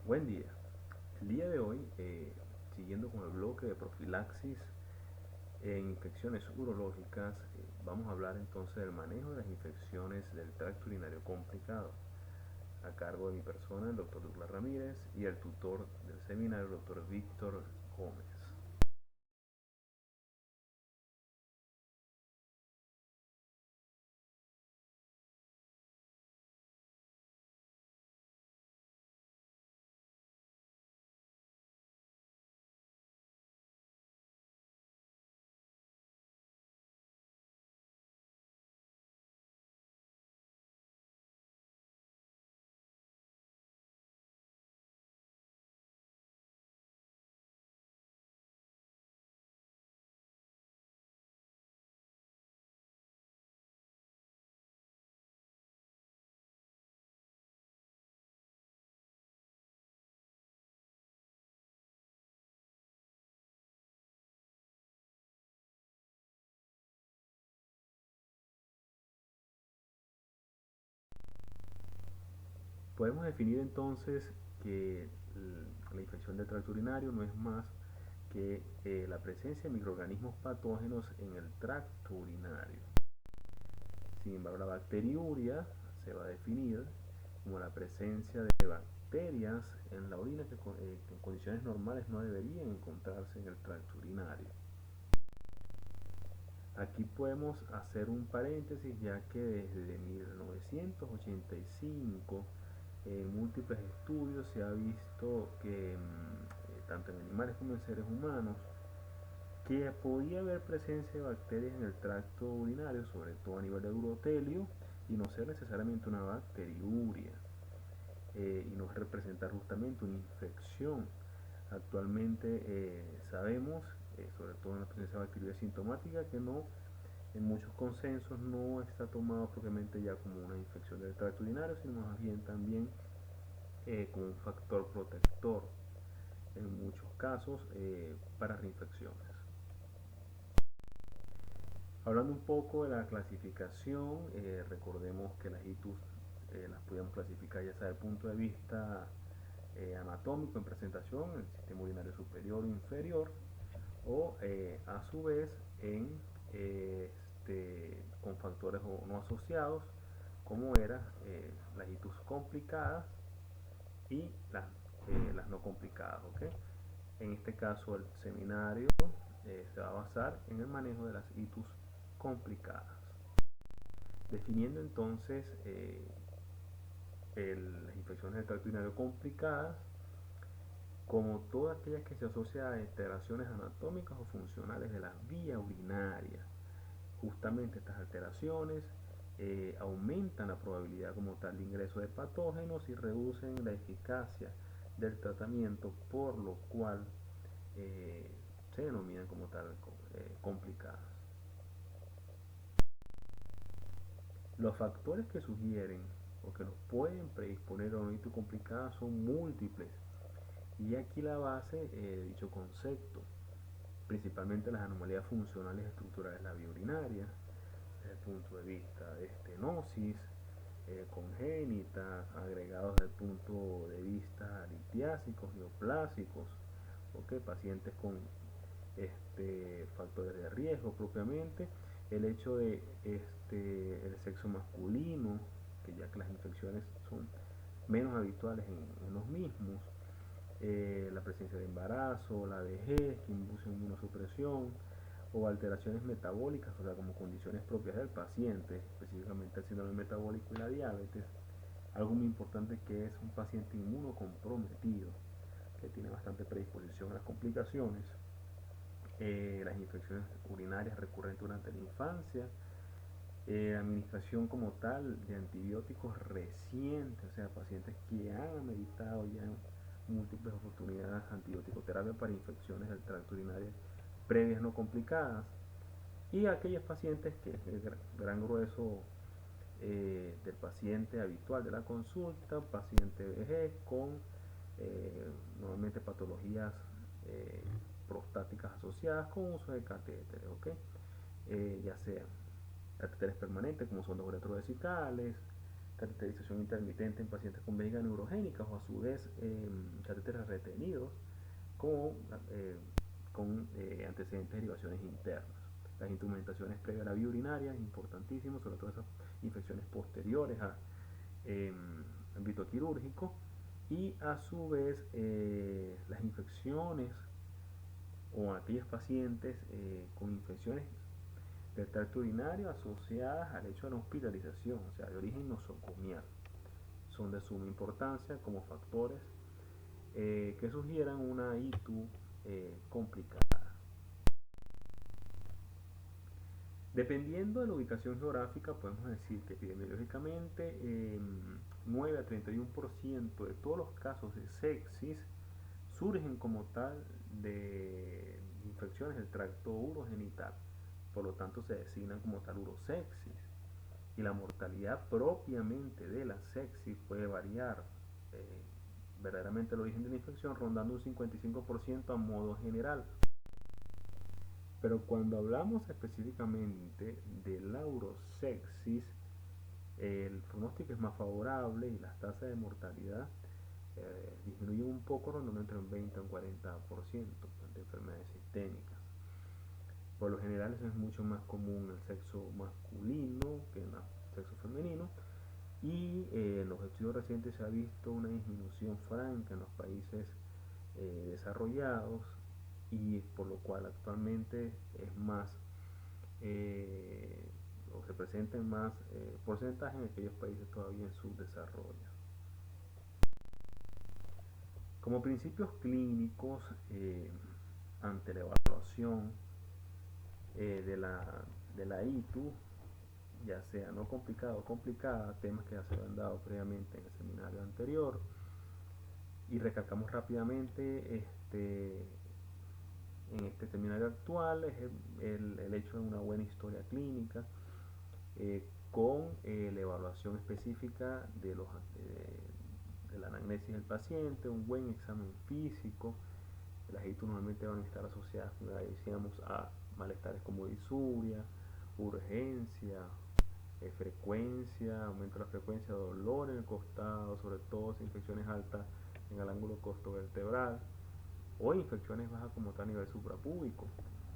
Buen día. El día de hoy, siguiendo con el bloque de profilaxis en infecciones urológicas, vamos a hablar entonces del manejo de las infecciones del tracto urinario complicado, a cargo de mi persona, el doctor Douglas Ramírez, y el tutor del seminario, el doctor Víctor Gómez. Podemos definir entonces que la infección del tracto urinario no es más que la presencia de microorganismos patógenos en el tracto urinario. Sin embargo, la bacteriuria se va a definir como la presencia de bacterias en la orina que en condiciones normales no deberían encontrarse en el tracto urinario. Aquí podemos hacer un paréntesis, ya que desde 1985 en múltiples estudios se ha visto que tanto en animales como en seres humanos que podía haber presencia de bacterias en el tracto urinario, sobre todo a nivel de urotelio, y no ser necesariamente una bacteriuria, y no representar justamente una infección. Actualmente sabemos, sobre todo en la presencia de bacteriuria sintomática, que no, en muchos consensos no está tomado propiamente ya como una infección del tracto urinario, sino más bien también como un factor protector en muchos casos para reinfecciones. Hablando un poco de la clasificación, recordemos que las ITUS las podemos clasificar ya sea desde el punto de vista anatómico en presentación, el sistema urinario superior o inferior, o a su vez en, con factores no asociados, como eran las ITUS complicadas y las no complicadas. ¿Okay? En este caso, el seminario se va a basar en el manejo de las ITUS complicadas. Definiendo entonces las infecciones del tracto urinario complicadas como todas aquellas que se asocian a alteraciones anatómicas o funcionales de la vía urinaria. Justamente estas alteraciones aumentan la probabilidad como tal de ingreso de patógenos y reducen la eficacia del tratamiento, por lo cual se denominan como tal complicadas. Los factores que sugieren o que nos pueden predisponer a una itis complicada son múltiples, y aquí la base de dicho concepto, principalmente las anomalías funcionales y estructurales de la vía urinaria, desde el punto de vista de estenosis congénita, agregados desde el punto de vista litiásicos, neoplásicos, ¿okay? Pacientes con factores de riesgo propiamente, el hecho de el sexo masculino, que ya que las infecciones son menos habituales en los mismos, la presencia de embarazo, la vejez que induce inmunosupresión, o alteraciones metabólicas, o sea, como condiciones propias del paciente, específicamente el síndrome metabólico y la diabetes. Algo muy importante, que es un paciente inmunocomprometido, que tiene bastante predisposición a las complicaciones, las infecciones urinarias recurrentes durante la infancia, administración como tal de antibióticos recientes, o sea, pacientes que han ameritado ya en múltiples oportunidades antibiótico-terapia para infecciones del tracto urinario previas no complicadas, y aquellos pacientes que es el gran grueso del paciente habitual de la consulta, paciente vejez con normalmente patologías eh, prostáticas asociadas con uso de catéteres, ya sean catéteres permanentes como son los uretrovesicales, cateterización intermitente en pacientes con vejiga neurogénicas o a su vez catéteres retenidos con, antecedentes de derivaciones internas. Las instrumentaciones previas a la vía urinaria es importantísimo, sobre todo esas infecciones posteriores a ámbito quirúrgico, y a su vez las infecciones o aquellos pacientes con infecciones del tracto urinario asociadas al hecho de la hospitalización, o sea, de origen nosocomial, son de suma importancia como factores que sugieran una ITU complicada. Dependiendo de la ubicación geográfica, podemos decir que epidemiológicamente 9 a 31% de todos los casos de sepsis surgen como tal de infecciones del tracto urogenital, por lo tanto se designan como tal urosepsis, y la mortalidad propiamente de la sepsis puede variar verdaderamente el origen de la infección rondando un 55% a modo general. Pero cuando hablamos específicamente de la urosepsis, el pronóstico es más favorable y las tasas de mortalidad disminuyen un poco, rondando entre un 20 y un 40% de enfermedades sistémicas. Por lo general eso es mucho más común en el sexo masculino que en el sexo femenino, y en los estudios recientes se ha visto una disminución franca en los países desarrollados, y por lo cual actualmente es más o se presenten más porcentajes en aquellos países todavía en subdesarrollo. Como principios clínicos ante la evaluación de la ITU, ya sea no complicada o complicada, temas que ya se habían dado previamente en el seminario anterior, y recalcamos rápidamente en este seminario actual es el hecho de una buena historia clínica con la evaluación específica de la anamnesis del paciente, un buen examen físico. Las ITU normalmente van a estar asociadas, como ya decíamos, a malestares como disuria, urgencia, frecuencia, aumento de la frecuencia de dolor en el costado, sobre todo si infecciones altas en el ángulo costovertebral o infecciones bajas como tal a nivel suprapúbico.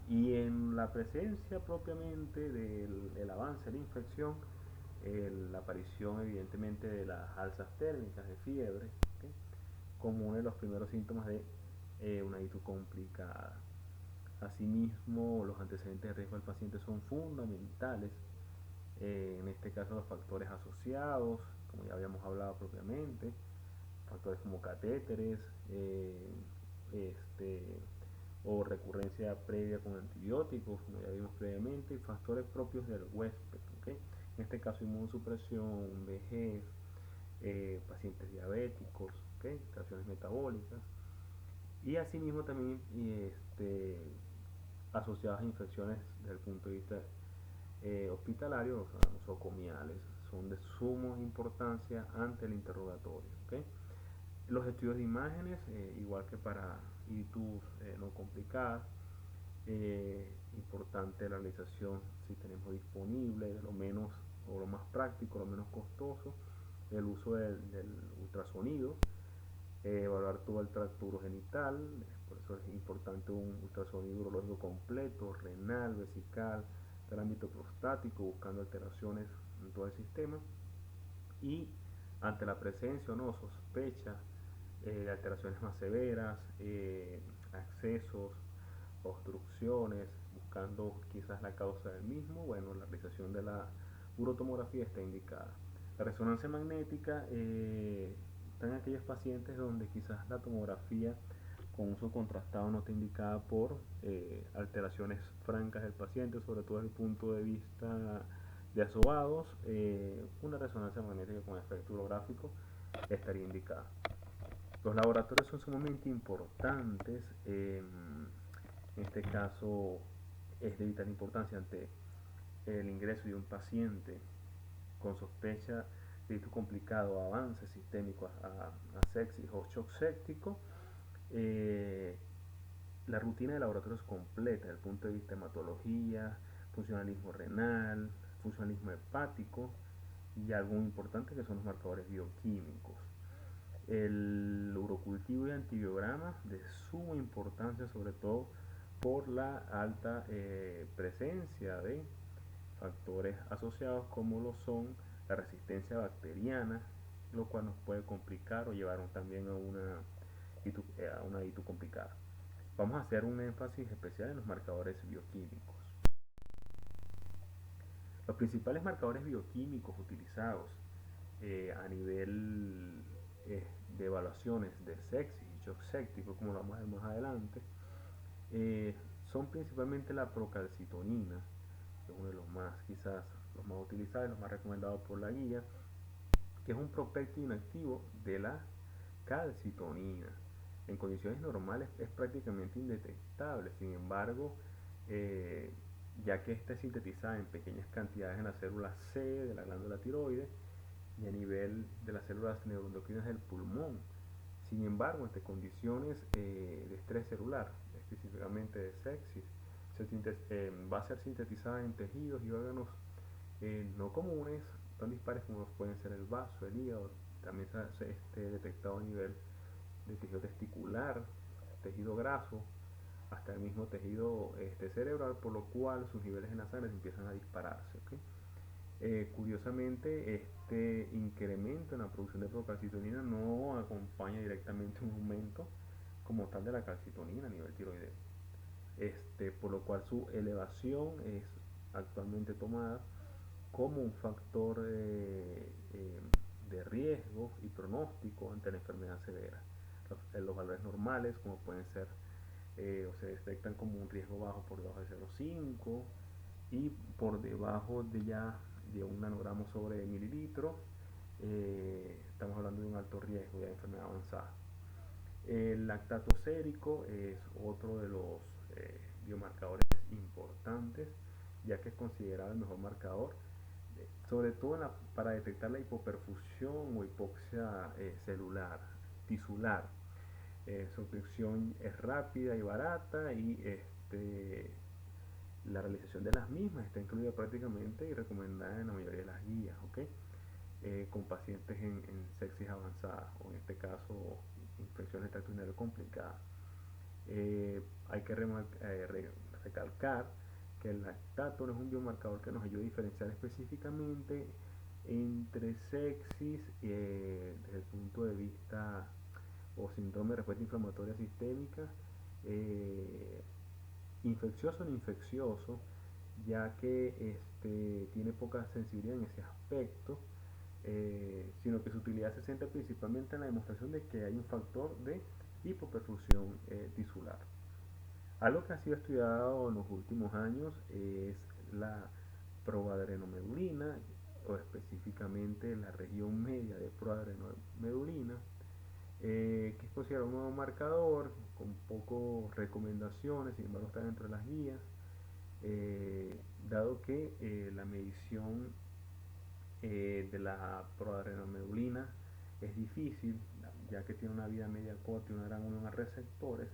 Y en la presencia propiamente del avance de la infección, la aparición evidentemente de las alzas térmicas, de fiebre, ¿okay?, como uno de los primeros síntomas de una ITU complicada. Asimismo, los antecedentes de riesgo del paciente son fundamentales. En este caso, los factores asociados, como ya habíamos hablado propiamente, factores como catéteres, o recurrencia previa con antibióticos, como ya vimos previamente, y factores propios del huésped, ¿okay? En este caso inmunosupresión, vejez, pacientes diabéticos, ¿okay?, alteraciones metabólicas, y asimismo también asociadas a infecciones desde el punto de vista hospitalario, o sea, nosocomiales, son de suma importancia ante el interrogatorio, ¿okay? Los estudios de imágenes, igual que para ITUs no complicadas, importante la realización si tenemos disponible, de lo menos o lo más práctico, lo menos costoso, el uso del ultrasonido, evaluar todo el tracto urogenital, por eso es importante un ultrasonido urológico completo, renal, vesical, del ámbito prostático, buscando alteraciones en todo el sistema, y ante la presencia o no sospecha de alteraciones más severas, accesos, obstrucciones, buscando quizás la causa del mismo, bueno, la realización de la urotomografía está indicada. La resonancia magnética está en aquellos pacientes donde quizás la tomografía con uso contrastado no está indicada por alteraciones francas del paciente, sobre todo desde el punto de vista de asobados. Una resonancia magnética con efecto urográfico estaría indicada. Los laboratorios son sumamente importantes. En este caso es de vital importancia ante el ingreso de un paciente con sospecha de ITU complicado, avance sistémico a sepsis o shock séptico. La rutina de laboratorio es completa desde el punto de vista de hematología, funcionalismo renal, funcionalismo hepático, y algo importante que son los marcadores bioquímicos. El urocultivo y antibiograma de suma importancia, sobre todo por la alta presencia de factores asociados como lo son la resistencia bacteriana, lo cual nos puede complicar o llevar también a una ITU complicada. Vamos a hacer un énfasis especial en los marcadores bioquímicos. Los principales marcadores bioquímicos utilizados a nivel de evaluaciones de sepsis y shock séptico, como lo vamos a ver más adelante, son principalmente la procalcitonina, que es uno de los más, quizás los más utilizados, los más recomendados por la guía, que es un prospecto inactivo de la calcitonina. En condiciones normales es prácticamente indetectable, sin embargo, ya que esta es sintetizada en pequeñas cantidades en la célula C de la glándula tiroides y a nivel de las células neuroendocrinas del pulmón. Sin embargo, ante condiciones de estrés celular, específicamente de sepsis, va a ser sintetizada en tejidos y órganos no comunes, tan dispares como pueden ser el vaso, el hígado. También se ha detectado a nivel de tejido testicular, tejido graso, hasta el mismo tejido cerebral, por lo cual sus niveles en la sangre empiezan a dispararse. ¿Okay? Curiosamente, este incremento en la producción de procalcitonina no acompaña directamente un aumento como tal de la calcitonina a nivel tiroideo, por lo cual su elevación es actualmente tomada como un factor de riesgo y pronóstico ante la enfermedad severa. Los valores normales, como pueden ser o se detectan como un riesgo bajo por debajo de 0,5 y por debajo de un nanogramo sobre mililitro, estamos hablando de un alto riesgo de enfermedad avanzada. El lactato sérico es otro de los biomarcadores importantes, ya que es considerado el mejor marcador, sobre todo para detectar la hipoperfusión o hipoxia celular, tisular. Su obtención es rápida y barata y la realización de las mismas está incluida prácticamente y recomendada en la mayoría de las guías, ¿okay? Con pacientes en sepsis avanzada o en este caso infecciones de tracto urinario complicadas. Hay que recalcar que el lactato no es un biomarcador que nos ayude a diferenciar específicamente entre sepsis desde el punto de vista o síndrome de respuesta inflamatoria sistémica, infeccioso o no infeccioso, ya que tiene poca sensibilidad en ese aspecto, sino que su utilidad se centra principalmente en la demostración de que hay un factor de hipoperfusión tisular. Algo que ha sido estudiado en los últimos años es la proadrenomedulina, o específicamente la región media de proadrenomedulina, que es considerado un nuevo marcador con pocas recomendaciones, sin embargo está dentro de las guías, dado que la medición de la proadrenomedulina es difícil, ya que tiene una vida media corta y una gran unión a receptores,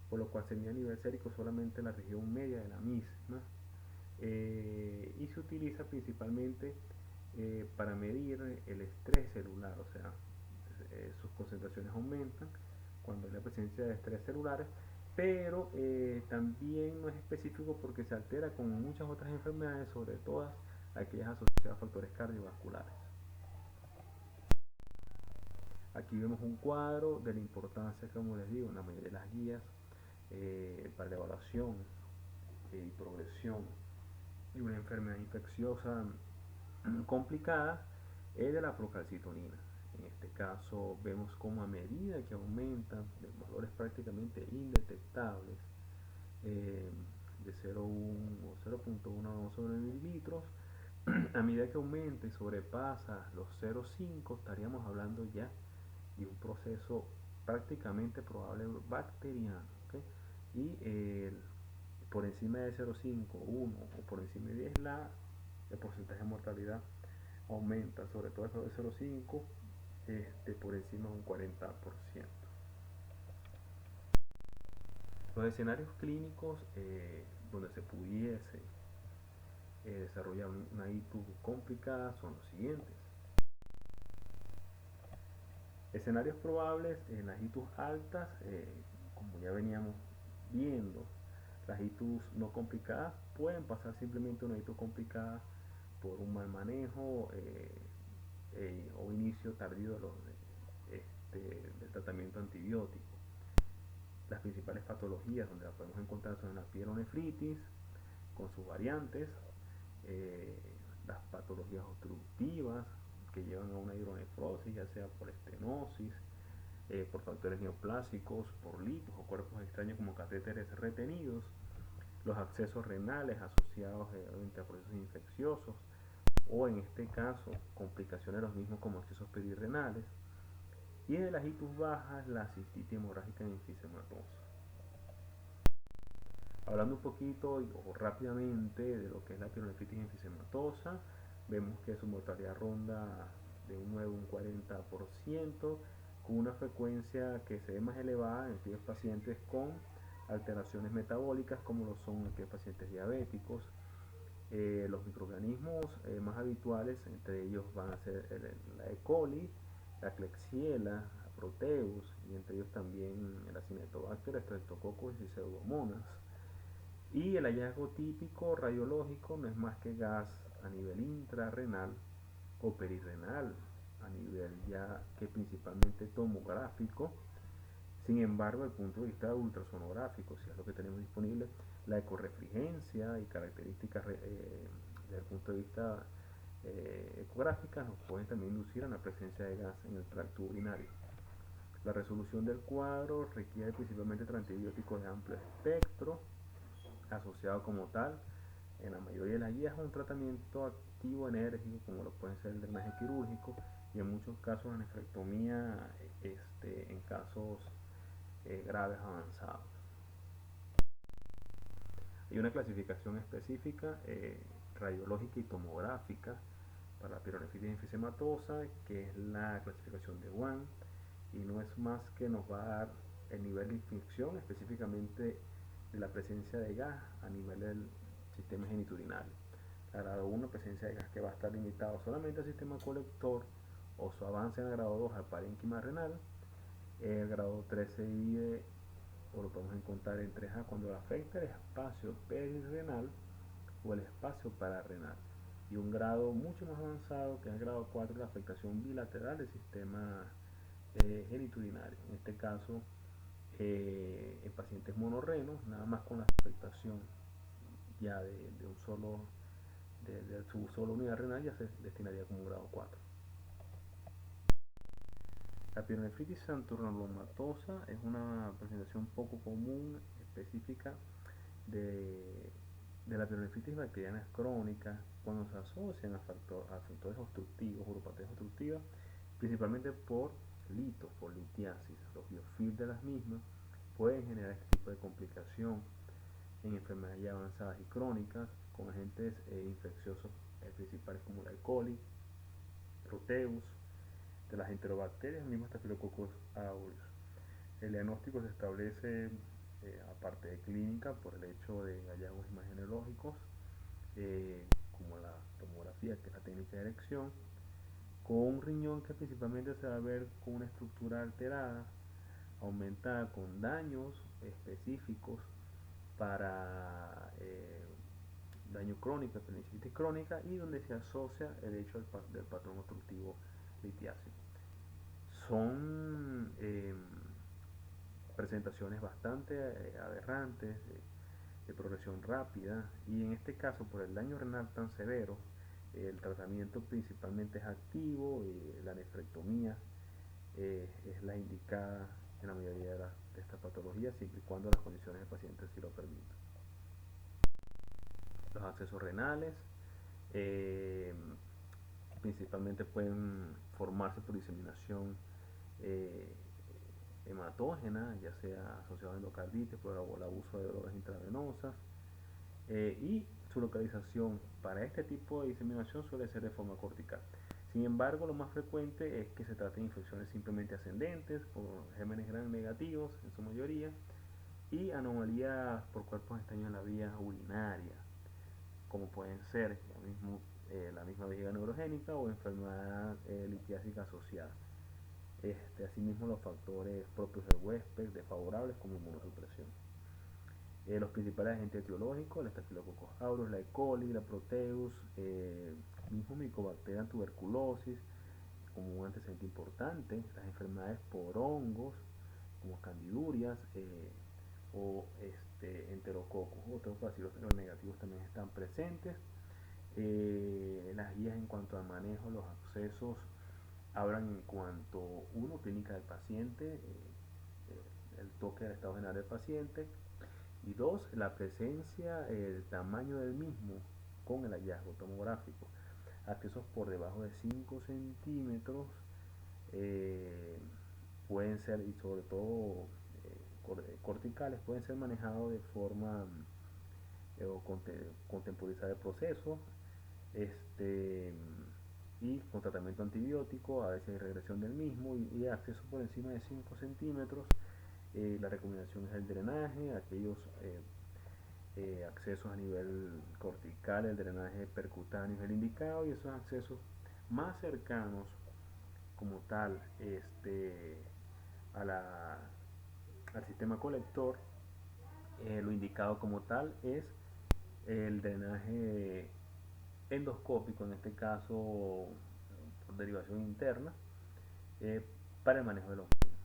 por lo cual se mide a nivel sérico solamente la región media de la misma, y se utiliza principalmente para medir el estrés celular, o sea, sus concentraciones aumentan cuando hay la presencia de estrés celulares, pero también no es específico porque se altera con muchas otras enfermedades, sobre todas aquellas asociadas a factores cardiovasculares. Aquí vemos un cuadro de la importancia, como les digo, en la mayoría de las guías para la evaluación y progresión de una enfermedad infecciosa complicada es de la procalcitonina. En este caso vemos como a medida que aumentan de valores prácticamente indetectables, de 0,1 o 0,1 sobre mililitros, a medida que aumenta y sobrepasa los 0,5 estaríamos hablando ya de un proceso prácticamente probable bacteriano, ¿okay? Y por encima de 0,5, 1 o por encima de 10 el porcentaje de mortalidad aumenta, sobre todo el de 0,5 por encima de un 40%. Los escenarios clínicos donde se pudiese desarrollar una ITU complicada son los siguientes. Escenarios probables en las ITUs altas, como ya veníamos viendo, las ITUs no complicadas pueden pasar simplemente una ITU complicada por un mal manejo o inicio tardío del tratamiento antibiótico. Las principales patologías donde las podemos encontrar son la pielonefritis con sus variantes, eh, las patologías obstructivas que llevan a una hidronefrosis, ya sea por estenosis, por factores neoplásicos, por litos o cuerpos extraños como catéteres retenidos, los accesos renales asociados a procesos infecciosos o en este caso complicaciones de los mismos como accesos perirrenales, y de las ITUs bajas la cistitis hemorrágica enfisematosa. Hablando un poquito o rápidamente de lo que es la pielonefritis enfisematosa, vemos que su mortalidad ronda de un 9 a un 40%, con una frecuencia que se ve más elevada en aquellos pacientes con alteraciones metabólicas como lo son aquellos pacientes diabéticos. Los microorganismos más habituales, entre ellos van a ser la E. coli, la Klebsiella, la Proteus, y entre ellos también el Acinetobacter, Streptococcus y Pseudomonas. Y el hallazgo típico radiológico no es más que gas a nivel intrarrenal o perirrenal, a nivel ya que principalmente tomográfico. Sin embargo, desde el punto de vista ultrasonográfico, si es lo que tenemos disponible, la ecorefrigencia y características desde el punto de vista ecográficas nos pueden también inducir a la presencia de gas en el tracto urinario. La resolución del cuadro requiere principalmente de antibióticos de amplio espectro, asociado como tal en la mayoría de las guías a un tratamiento activo enérgico como lo puede ser el drenaje quirúrgico y en muchos casos la nefrectomía en casos graves avanzados. Hay una clasificación específica radiológica y tomográfica para la pielonefritis enfisematosa, que es la clasificación de Wann, y no es más que nos va a dar el nivel de infección, específicamente de la presencia de gas a nivel del sistema geniturinario. La grado 1, presencia de gas que va a estar limitado solamente al sistema colector o su avance en el grado 2 al parénquima renal. El grado 3 se divide o lo podemos encontrar en 3A cuando afecta el espacio perirrenal o el espacio pararrenal, y un grado mucho más avanzado que es el grado 4, la afectación bilateral del sistema geniturinario, en este caso en pacientes monorrenos, nada más con la afectación ya de un solo de su sola unidad renal ya se destinaría como un grado 4. La pielonefritis santurralomatosa es una presentación poco común, específica de, de la pielonefritis bacteriana crónica cuando se asocian a factores obstructivos, uropatías obstructivas, principalmente por litos, por litiasis. Los biofilms de las mismas pueden generar este tipo de complicación en enfermedades ya avanzadas y crónicas con agentes infecciosos principales como la E. coli, Proteus, de las enterobacterias, el mismo Staphylococcus aureus. El diagnóstico se establece, aparte de clínica, por el hecho de hallazgos imagenológicos, como la tomografía, que es la técnica de erección, con un riñón que principalmente se va a ver con una estructura alterada, aumentada con daños específicos para daño crónico, apendicitis crónica, y donde se asocia el hecho del patrón obstructivo litiásico. Son presentaciones bastante aberrantes, de progresión rápida, y en este caso por el daño renal tan severo, el tratamiento principalmente es activo, la nefrectomía es la indicada en la mayoría de estas patologías, siempre y cuando las condiciones del paciente sí lo permitan. Los accesos renales eh, principalmente pueden formarse por diseminación eh, hematógena, ya sea asociado a endocarditis por el abuso de drogas intravenosas, y su localización para este tipo de diseminación suele ser de forma cortical. Sin embargo, lo más frecuente es que se trate de infecciones simplemente ascendentes por gérmenes gram negativos en su mayoría y anomalías por cuerpos extraños en la vía urinaria, como pueden ser la misma vejiga neurogénica o enfermedad litiásica asociada. Asimismo, los factores propios del huésped, desfavorables como inmunosupresión. Los principales agentes etiológicos, el Staphylococcus aureus, la E. coli, la Proteus, mismo Mycobacterium tuberculosis, como un antecedente importante, las enfermedades por hongos, como candidurias o enterococos. Otros bacilos negativos también están presentes. Las guías en cuanto al manejo, los accesos hablan en cuanto, uno, clínica del paciente, el toque del estado general del paciente, y dos, la presencia, el tamaño del mismo con el hallazgo tomográfico. Accesos por debajo de 5 centímetros pueden ser, y sobre todo corticales, pueden ser manejados de forma o contemporizar el proceso, y con tratamiento antibiótico, a veces hay regresión del mismo, y acceso por encima de 5 centímetros. La recomendación es el drenaje, aquellos accesos a nivel cortical, el drenaje percutáneo es el indicado, y esos accesos más cercanos como tal a al sistema colector, lo indicado como tal es el drenaje endoscópico, en este caso por derivación interna, eh, para el manejo de los mismos.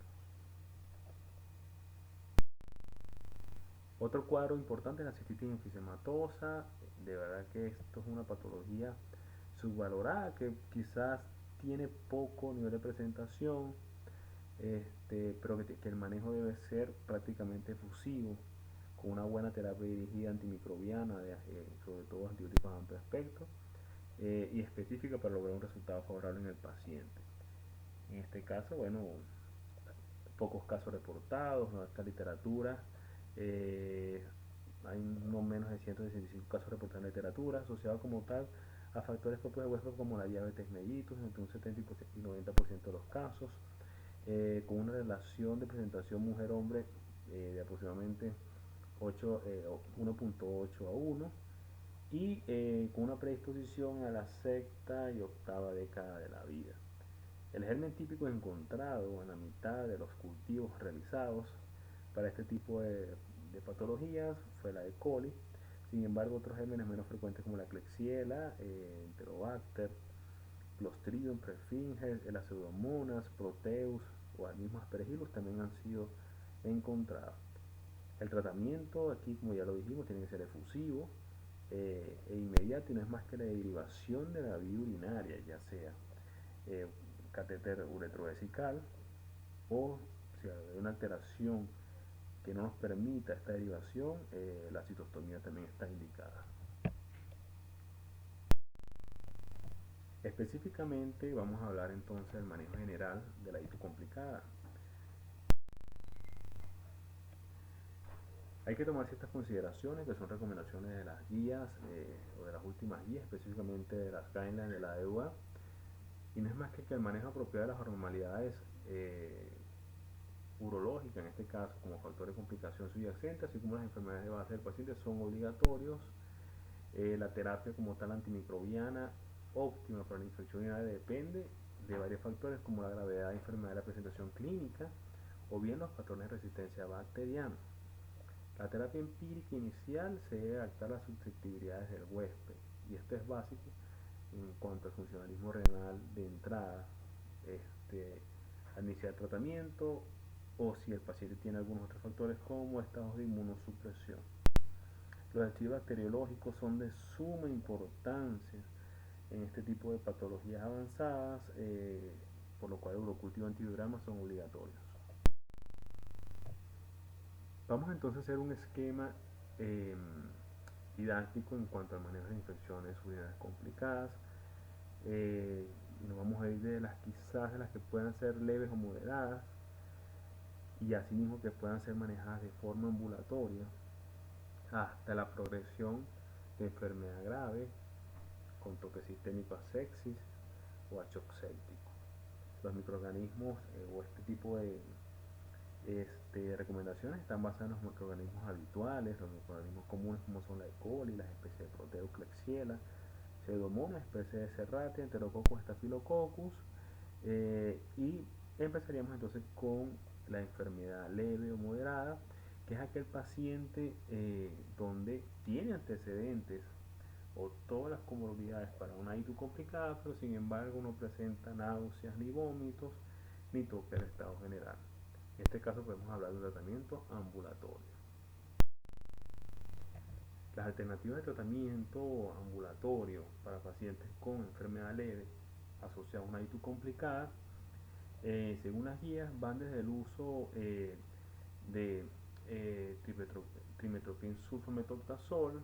Otro cuadro importante es la cistitis enfisematosa. De verdad que esto es una patología subvalorada que quizás tiene poco nivel de presentación, pero que el manejo debe ser prácticamente efusivo, con una buena terapia dirigida antimicrobiana, sobre todo antibióticos de amplio espectro, y específica para lograr un resultado favorable en el paciente. En este caso, bueno, pocos casos reportados, no esta literatura, eh, hay no menos de 165 casos reportados en la literatura, asociados como tal a factores propios de huésped como la diabetes mellitus, entre un 70 y 90% de los casos, con una relación de presentación mujer-hombre de aproximadamente 1.8 a 1, y con una predisposición a la sexta y octava década de la vida. El germen típico encontrado en la mitad de los cultivos realizados para este tipo de patologías fue la E. coli. Sin embargo, otros gérmenes menos frecuentes como la Klebsiella, Enterobacter, Clostridium perfringens, las Pseudomonas, Proteus o el mismo Aspergillus también han sido encontrados. El tratamiento aquí, como ya lo dijimos, tiene que ser efusivo e inmediato, y no es más que la derivación de la vía urinaria, ya sea catéter uretrovesical, o si hay una alteración que no nos permita esta derivación, la citostomía también está indicada. Específicamente vamos a hablar entonces del manejo general de la itis complicada. Hay que tomar ciertas consideraciones que son recomendaciones de las guías o de las últimas guías, específicamente de las guidelines de la EUA, y no es más que el manejo apropiado de las anormalidades urológicas, en este caso como factores de complicación subyacentes, así como las enfermedades de base del paciente, son obligatorios. La terapia como tal antimicrobiana óptima para la infección urinaria depende de varios factores como la gravedad de enfermedad de la presentación clínica o bien los patrones de resistencia bacteriana. La terapia empírica inicial se debe adaptar a las susceptibilidades del huésped, y esto es básico en cuanto al funcionalismo renal de entrada, al iniciar tratamiento, o si el paciente tiene algunos otros factores como estados de inmunosupresión. Los estudios bacteriológicos son de suma importancia en este tipo de patologías avanzadas, por lo cual el urocultivo antibiogramas son obligatorios. Vamos entonces a hacer un esquema eh, didáctico en cuanto al manejo de infecciones urinarias complicadas. Nos vamos a ir de las quizás de las que puedan ser leves o moderadas, y asimismo que puedan ser manejadas de forma ambulatoria, hasta la progresión de enfermedad grave con toque sistémico a sepsis o a shock séptico. Los microorganismos o este tipo de recomendaciones están basadas en los microorganismos habituales, los microorganismos comunes como son la E. coli, las especies de Proteus, Klebsiella, Pseudomonas, especies de Serratia, Enterococcus, Staphylococcus, y Empezaríamos entonces con la enfermedad leve o moderada, que es aquel paciente donde tiene antecedentes o todas las comorbilidades para una ITU complicada, pero sin embargo no presenta náuseas ni vómitos, ni toque al estado general. En este caso podemos hablar de un tratamiento ambulatorio. Las alternativas de tratamiento ambulatorio para pacientes con enfermedad leve asociada a una ITU complicada, según las guías, van desde el uso de trimetoprim sulfamethoxazol,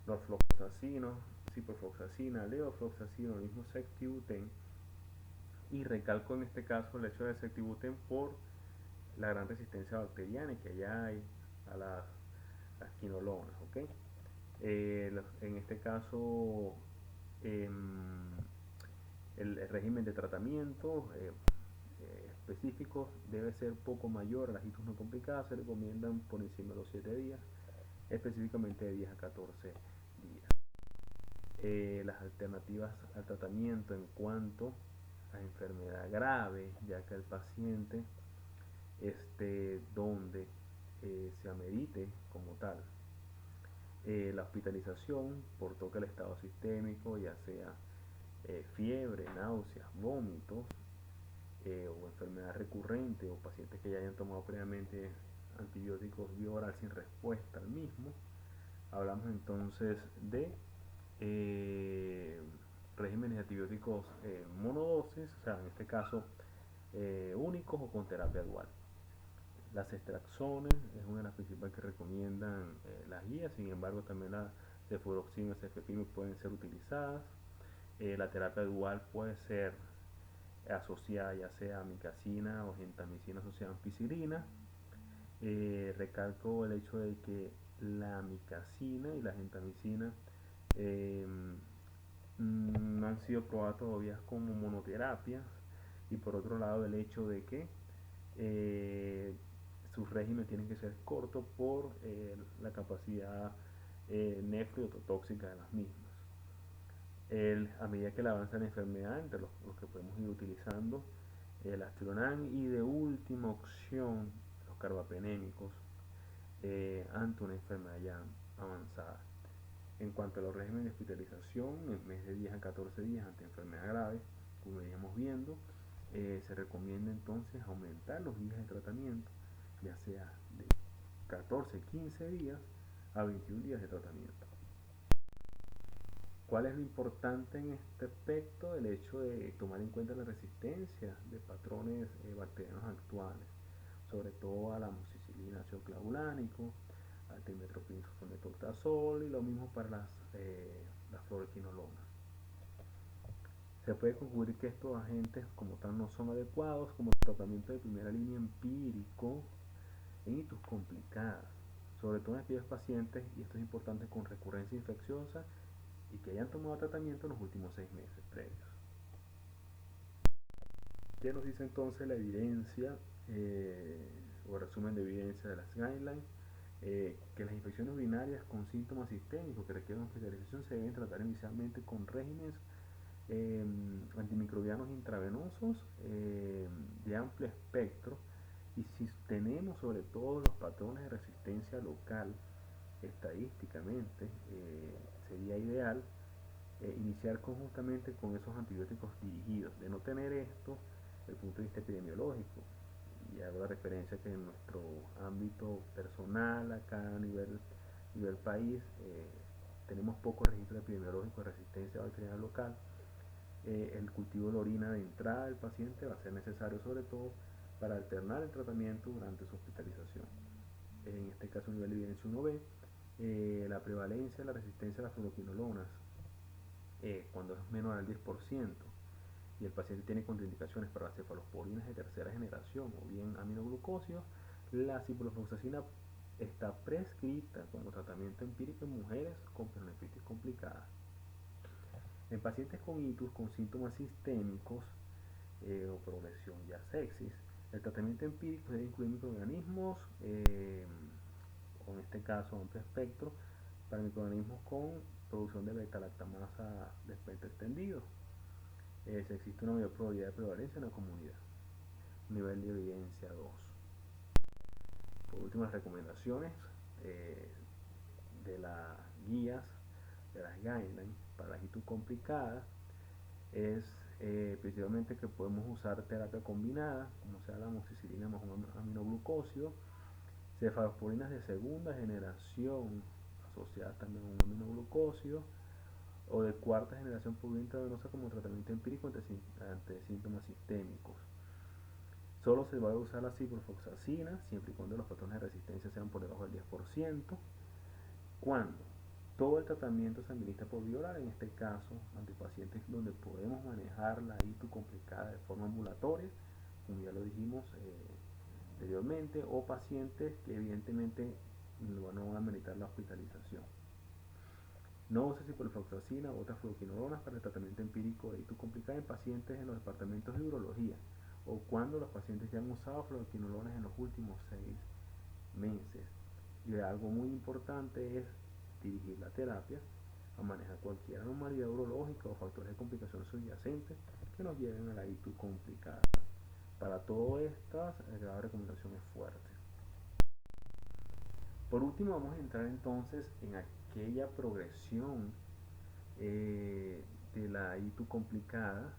norfloxacino, ciprofloxacina, levofloxacino, el mismo Sectibuten, y recalco en este caso el hecho de Sectibuten por la gran resistencia bacteriana que ya hay a las quinolonas, ¿ok? En este caso, el régimen de tratamiento específico debe ser poco mayor a las ITUs no complicadas, se recomiendan por encima de los 7 días, específicamente de 10 a 14 días. Las alternativas al tratamiento en cuanto a enfermedad grave, ya que el paciente donde se amerite como tal la hospitalización por toque al estado sistémico, ya sea fiebre, náuseas, vómitos, o enfermedad recurrente, o pacientes que ya hayan tomado previamente antibióticos vía oral sin respuesta al mismo. Hablamos entonces de regímenes de antibióticos monodosis, o sea, en este caso únicos o con terapia dual. Las extracciones es una de las principales que recomiendan las guías, sin embargo también la cefuroxima y cefepime pueden ser utilizadas. La terapia dual puede ser asociada ya sea a amicacina o gentamicina asociada a ampicilina. Recalco el hecho de que la amicacina y la gentamicina no han sido probadas todavía como monoterapias, y por otro lado el hecho de que sus regímenes tienen que ser cortos por la capacidad nefriototóxica de las mismas. A medida que le avanza la enfermedad, entre los que podemos ir utilizando el Astironan, y de última opción los carbapenémicos ante una enfermedad ya avanzada. En cuanto a los regímenes de hospitalización, en mes de 10 a 14 días ante enfermedad grave, como veníamos viendo, se recomienda entonces aumentar los días de tratamiento, ya sea de 14, 15 días a 21 días de tratamiento. ¿Cuál es lo importante en este aspecto? El hecho de tomar en cuenta la resistencia de patrones bacterianos actuales, sobre todo a la amoxicilina, ácido clavulánico, al trimetoprim sulfamethoxazol, y lo mismo para las fluoroquinolonas. Se puede concluir que estos agentes como tal no son adecuados como tratamiento de primera línea empírico en ITUs complicadas, sobre todo en aquellos pacientes, y esto es importante, con recurrencia infecciosa y que hayan tomado tratamiento en los últimos 6 meses previos. ¿Qué nos dice entonces la evidencia o resumen de evidencia de las guidelines? Que las infecciones urinarias con síntomas sistémicos que requieren hospitalización se deben tratar inicialmente con regímenes antimicrobianos intravenosos de amplio espectro, y si tenemos sobre todo los patrones de resistencia local, estadísticamente sería ideal iniciar conjuntamente con esos antibióticos dirigidos. De no tener esto, desde el punto de vista epidemiológico, y hago la referencia que en nuestro ámbito personal, acá a nivel país, tenemos pocos registros epidemiológicos de resistencia bacteriana local. El cultivo de la orina de entrada del paciente va a ser necesario, sobre todo para alternar el tratamiento durante su hospitalización. En este caso, a nivel de evidencia, uno ve la prevalencia de la resistencia a las fluoroquinolonas cuando es menor al 10%, y el paciente tiene contraindicaciones para las cefalosporinas de tercera generación o bien aminoglucósidos, la ciprofloxacina está prescrita como tratamiento empírico en mujeres con pielonefritis complicada. En pacientes con ITUS con síntomas sistémicos o progresión ya sepsis, el tratamiento empírico debe incluir microorganismos, o en este caso amplio espectro, para microorganismos con producción de beta-lactamasa de espectro extendido. si existe una mayor probabilidad de prevalencia en la comunidad. Nivel de evidencia 2. Por último, las recomendaciones eh, de las guías, de las guidelines para la actitud complicada es principalmente que podemos usar terapia combinada, como sea la amoxicilina más un aminoglucósido, cefaloporinas de segunda generación asociadas también a un aminoglucósido, o de cuarta generación por vía intravenosa como tratamiento empírico ante síntomas sistémicos. Solo se va a usar la ciprofloxacina siempre y cuando los patrones de resistencia sean por debajo del 10%. Cuando todo el tratamiento se administra por vía oral, en este caso ante pacientes donde podemos manejar la ITU complicada de forma ambulatoria, como ya lo dijimos anteriormente, o pacientes que evidentemente no van a meritar la hospitalización. No use ciprofloxacina u otras fluoquinolonas para el tratamiento empírico de ITU complicada en pacientes en los departamentos de urología o cuando los pacientes ya han usado fluoquinolonas en los últimos 6 meses. Y algo muy importante es dirigir la terapia a manejar cualquier anomalía urológica o factores de complicación subyacentes que nos lleven a la ITU complicada. Para todas estas, la recomendación es fuerte. Por último, vamos a entrar entonces en aquella progresión de la ITU complicada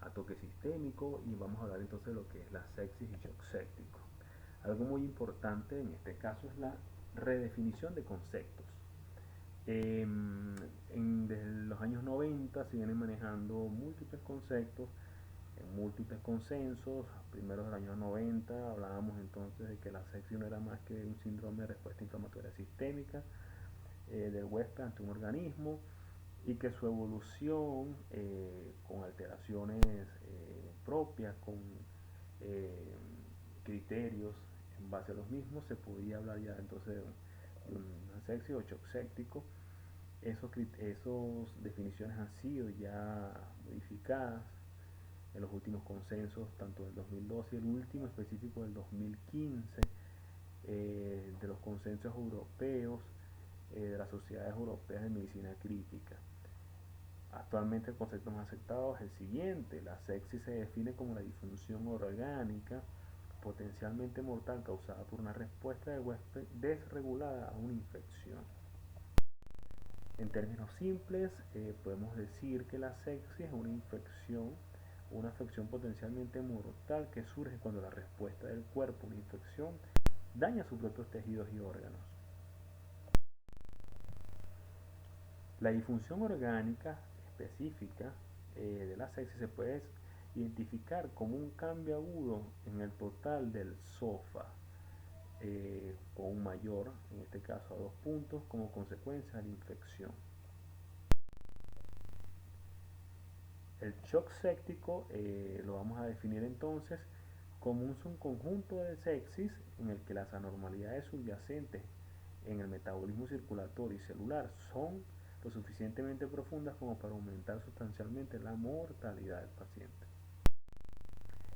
a toque sistémico, y vamos a hablar entonces de lo que es la sepsis y shock séptico. Algo muy importante en este caso es la redefinición de conceptos. Desde los años 90 se vienen manejando múltiples conceptos, en múltiples consensos. Primeros del año 90 hablábamos entonces de que la sepsis no era más que un síndrome de respuesta inflamatoria sistémica del huésped ante un organismo, y que su evolución con alteraciones propias, con criterios en base a los mismos, se podía hablar ya entonces de una sepsis o shock séptico. Esas definiciones han sido ya modificadas en los últimos consensos, tanto del 2012 y el último específico del 2015, de los consensos europeos, de las sociedades europeas de medicina crítica. Actualmente el concepto más aceptado es el siguiente: la sepsis se define como la disfunción orgánica potencialmente mortal causada por una respuesta del huésped desregulada a una infección. En términos simples, podemos decir que la sepsis es una afección potencialmente mortal que surge cuando la respuesta del cuerpo a una infección daña sus propios tejidos y órganos. La disfunción orgánica específica de la sepsis se puede identificar como un cambio agudo en el total del SOFA, o un mayor, en este caso a 2 puntos, como consecuencia de la infección. El shock séptico lo vamos a definir entonces como un subconjunto de sepsis en el que las anormalidades subyacentes en el metabolismo circulatorio y celular son lo suficientemente profundas como para aumentar sustancialmente la mortalidad del paciente.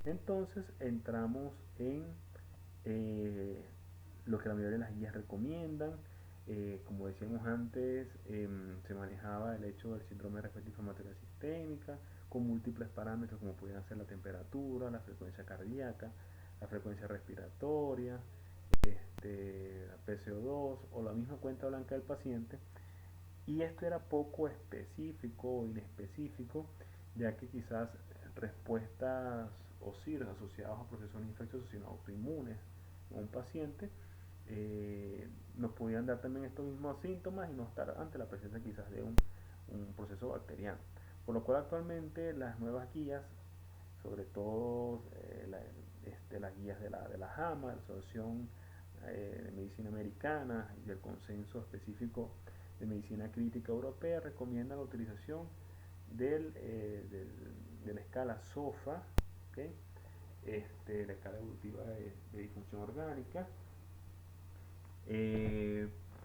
Entonces entramos en lo que la mayoría de las guías recomiendan. Como decíamos antes, se manejaba el hecho del síndrome de respuesta inflamatoria sistémica con múltiples parámetros como pudieran ser la temperatura, la frecuencia cardíaca, la frecuencia respiratoria, la PCO2 o la misma cuenta blanca del paciente. Y esto era poco específico o inespecífico, ya que quizás respuestas o CIRS asociados a procesos infecciosos sino autoinmunes en un paciente nos podían dar también estos mismos síntomas y no estar ante la presencia quizás de un proceso bacteriano. Por lo cual actualmente las nuevas guías, sobre todo las guías de la JAMA, la Asociación de Medicina Americana, y del Consenso Específico de Medicina Crítica Europea, recomiendan la utilización de la escala SOFA, ¿okay? La escala evolutiva de disfunción orgánica,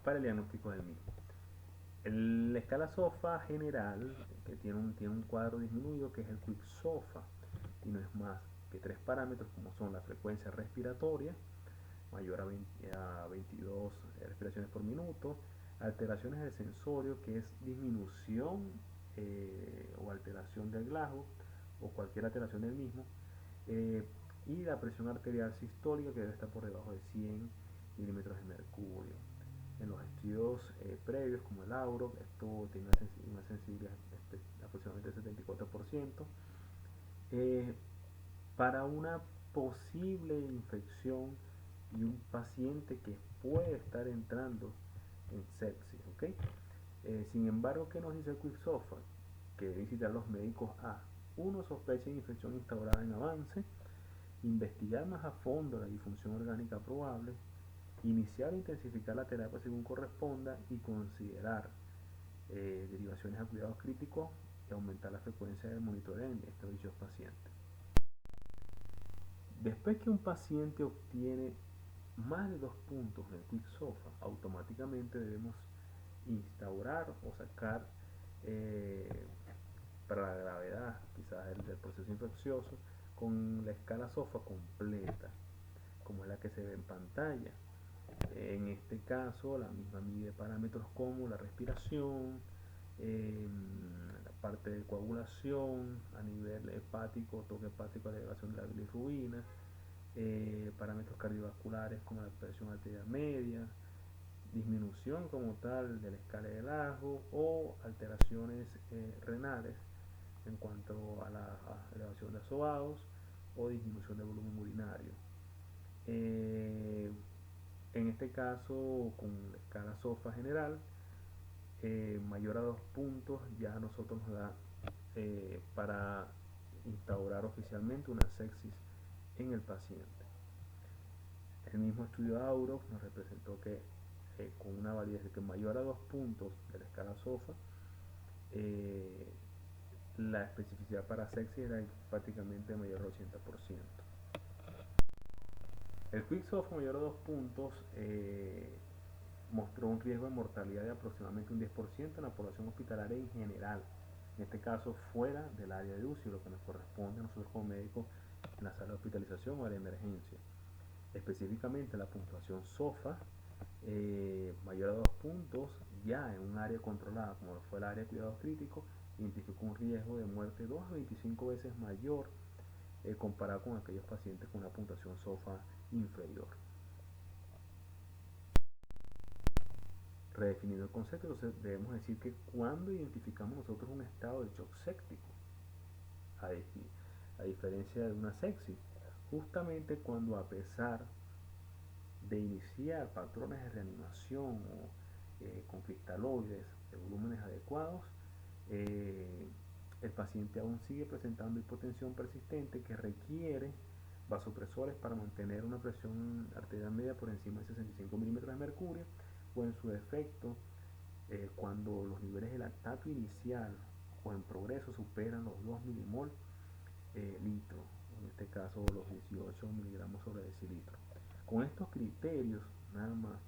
para el diagnóstico del mismo. La escala SOFA general, que tiene un cuadro disminuido, que es el Quick SOFA, y no es más que 3 parámetros como son la frecuencia respiratoria, mayor a 22 respiraciones por minuto, alteraciones del sensorio, que es disminución o alteración del glajo o cualquier alteración del mismo, eh, y la presión arterial sistólica que debe estar por debajo de 100 milímetros de mercurio. En los estudios previos, como el AUROC, esto tiene una sensibilidad aproximadamente del 74%. Para una posible infección y un paciente que puede estar entrando en sepsis, ¿ok? Sin embargo, ¿qué nos dice el QuickSOFA? Que debe visitar los médicos a uno, sospecha de infección instaurada en avance, investigar más a fondo la disfunción orgánica probable, iniciar o intensificar la terapia según corresponda y considerar derivaciones a cuidados críticos y aumentar la frecuencia del monitoreo en estos dichos pacientes. Después que un paciente obtiene más de 2 puntos en el QuickSOFA, automáticamente debemos instaurar o sacar para la gravedad quizás del proceso infeccioso con la escala SOFA completa, como es la que se ve en pantalla. En este caso, la misma mide parámetros como la respiración, la parte de coagulación a nivel hepático, toque hepático, elevación de la bilirrubina, parámetros cardiovasculares como la presión arterial media, disminución como tal de la escala de Glasgow o alteraciones renales en cuanto a la elevación de azoados o disminución de volumen urinario. En este caso, con la escala SOFA general, mayor a 2 puntos, ya a nosotros nos da para instaurar oficialmente una sepsis en el paciente. El mismo estudio AUROC nos representó que con una validez de que mayor a 2 puntos de la escala SOFA, la especificidad para sepsis era prácticamente mayor al 80%. El QuickSOFA mayor a 2 puntos mostró un riesgo de mortalidad de aproximadamente un 10% en la población hospitalaria en general, en este caso fuera del área de UCI, lo que nos corresponde a nosotros como médicos en la sala de hospitalización o de emergencia. Específicamente la puntuación SOFA mayor a 2 puntos, ya en un área controlada como fue el área de cuidados críticos, identificó un riesgo de muerte 2 a 25 veces mayor comparado con aquellos pacientes con una puntuación SOFA inferior. Redefiniendo el concepto, entonces debemos decir que cuando identificamos nosotros un estado de shock séptico, a diferencia de una sepsis, justamente cuando, a pesar de iniciar patrones de reanimación o con cristaloides de volúmenes adecuados, el paciente aún sigue presentando hipotensión persistente que requiere vasopresores para mantener una presión arterial media por encima de 65 milímetros de mercurio, o en su defecto, cuando los niveles de lactato inicial o en progreso superan los 2 milimol litro, en este caso los 18 miligramos sobre decilitro. Con estos criterios, nada más,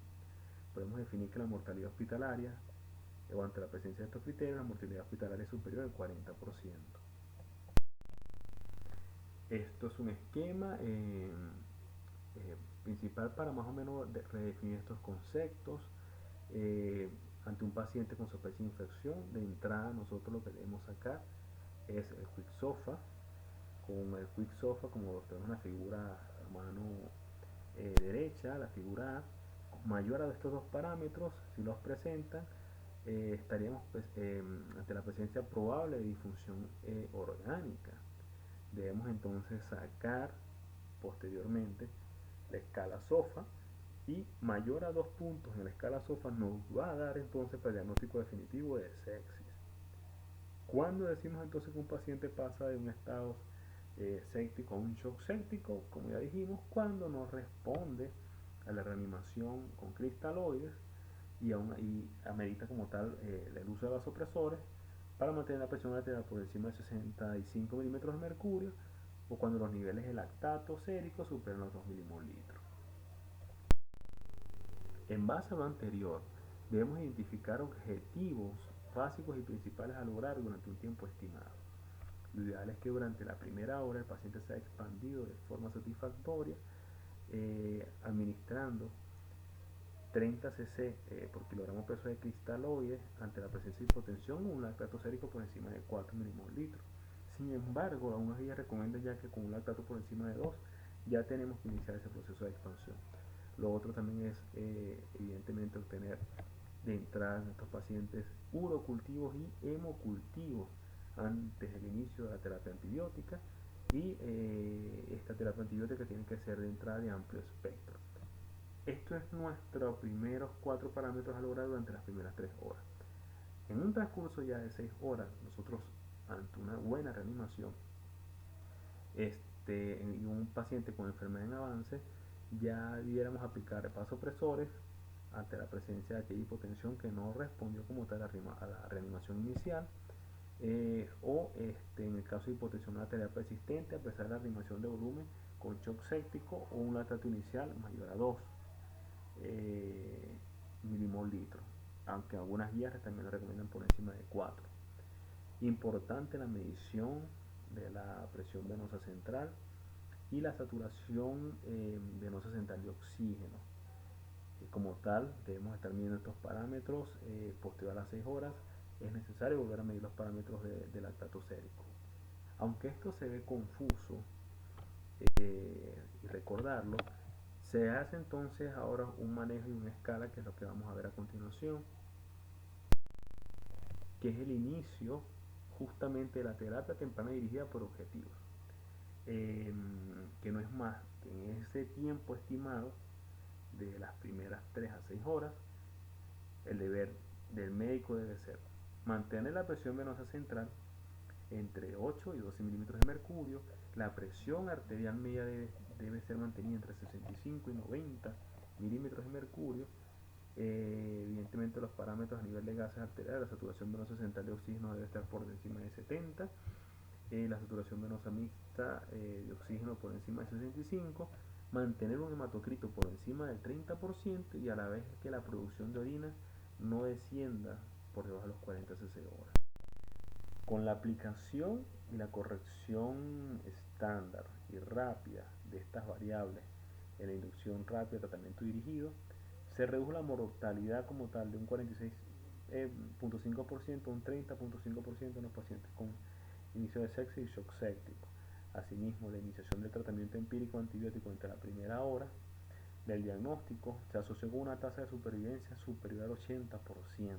podemos definir que la mortalidad hospitalaria, o ante la presencia de estos criterios, la mortalidad hospitalaria es superior al 40%. Esto es un esquema principal para más o menos redefinir estos conceptos. Ante un paciente con sospecha de infección, de entrada nosotros lo que debemos sacar es el QuickSOFA. Con el QuickSOFA, como tenemos en la figura a mano derecha, la figura A, mayor a estos dos parámetros, si los presentan, estaríamos pues, ante la presencia probable de disfunción orgánica. Debemos entonces sacar posteriormente la escala SOFA, y mayor a 2 puntos en la escala SOFA nos va a dar entonces para el diagnóstico definitivo de sepsis. ¿Cuándo decimos entonces que un paciente pasa de un estado séptico a un shock séptico? Como ya dijimos, cuando no responde a la reanimación con cristaloides y amerita como tal el uso de vasopresores para mantener la presión arterial por encima de 65 milímetros de mercurio, o cuando los niveles de lactato sérico superan los 2 milimol litros. En base a lo anterior, debemos identificar objetivos básicos y principales a lograr durante un tiempo estimado. Lo ideal es que durante la primera hora el paciente sea expandido de forma satisfactoria, administrando 30 cc por kilogramo peso de cristaloides ante la presencia de hipotensión o un lactato sérico por encima de 4 milimoles litro. Sin embargo, algunas guías recomiendan ya que con un lactato por encima de 2 ya tenemos que iniciar ese proceso de expansión. Lo otro también es evidentemente obtener de entrada en estos pacientes urocultivos y hemocultivos antes del inicio de la terapia antibiótica, y esta terapia antibiótica tiene que ser de entrada de amplio espectro. Esto es nuestros primeros 4 parámetros a lograr durante las primeras 3 horas. En un transcurso ya de 6 horas, nosotros ante una buena reanimación y un paciente con enfermedad en avance, ya debiéramos aplicar vasopresores ante la presencia de aquella hipotensión que no respondió como tal a la reanimación inicial, o en el caso de hipotensión, una terapia persistente a pesar de la reanimación de volumen con shock séptico o un lactato inicial mayor a 2 milimol litro, aunque algunas guías también lo recomiendan por encima de 4. Importante la medición de la presión venosa central y la saturación venosa central de oxígeno. Como tal, debemos estar midiendo estos parámetros posterior a las 6 horas. Es necesario volver a medir los parámetros de lactato sérico. Aunque esto se ve confuso y recordarlo, se hace entonces ahora un manejo y una escala, que es lo que vamos a ver a continuación, que es el inicio justamente de la terapia temprana dirigida por objetivos, que no es más que en ese tiempo estimado de las primeras 3 a 6 horas, el deber del médico debe ser mantener la presión venosa central entre 8 y 12 milímetros de mercurio. La presión arterial media debe ser mantenida entre 65 y 90 milímetros de mercurio. Evidentemente los parámetros a nivel de gases arteriales, la saturación venosa central de oxígeno debe estar por encima de 70, la saturación venosa mixta de oxígeno por encima de 65, mantener un hematocrito por encima del 30% y a la vez que la producción de orina no descienda por debajo de los 40 cc hora. Con la aplicación y la corrección estándar y rápida de estas variables en la inducción rápida de tratamiento dirigido, se redujo la mortalidad como tal de un 46.5% a un 30.5% en los pacientes con inicio de sepsis y shock séptico. Asimismo, la iniciación del tratamiento empírico antibiótico entre la primera hora del diagnóstico se asoció con una tasa de supervivencia superior al 80%.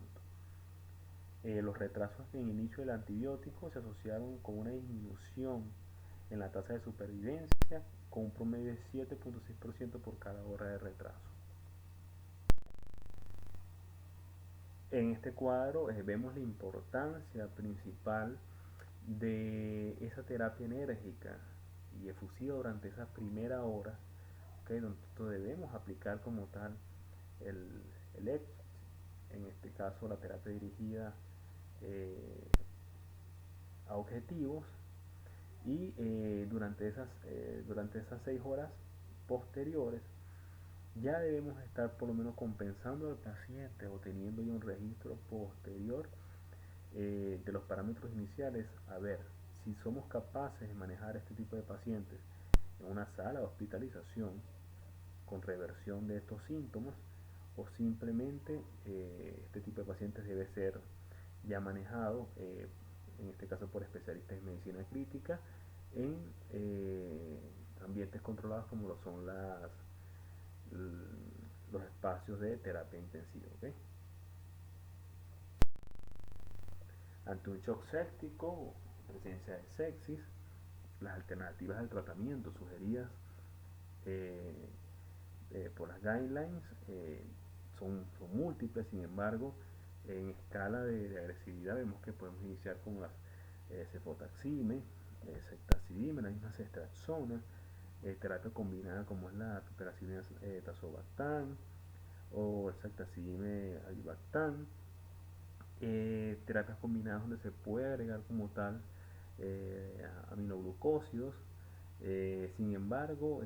Los retrasos en el inicio del antibiótico se asociaron con una disminución en la tasa de supervivencia, con un promedio de 7.6% por cada hora de retraso. En este cuadro vemos la importancia principal de esa terapia enérgica y efusiva durante esa primera hora, donde debemos aplicar como tal el EPS, en este caso la terapia dirigida a objetivos, y durante esas 6 horas posteriores ya debemos estar por lo menos compensando al paciente o teniendo ya un registro posterior de los parámetros iniciales, a ver si somos capaces de manejar este tipo de pacientes en una sala de hospitalización con reversión de estos síntomas, o simplemente este tipo de pacientes debe ser ya manejado, en este caso por especialistas en medicina crítica, en ambientes controlados como lo son los espacios de terapia intensiva. ¿Okay? Ante un shock séptico, presencia de sepsis, las alternativas al tratamiento sugeridas eh, por las guidelines son múltiples. Sin embargo, en escala de agresividad vemos que podemos iniciar con las cefotaxime, ceftazidime, la misma ceftriaxona, terapia combinada como es la piperacillina tazobactam o el ceftazidime avibactam, terapias combinadas donde se puede agregar como tal aminoglucósidos. Sin embargo,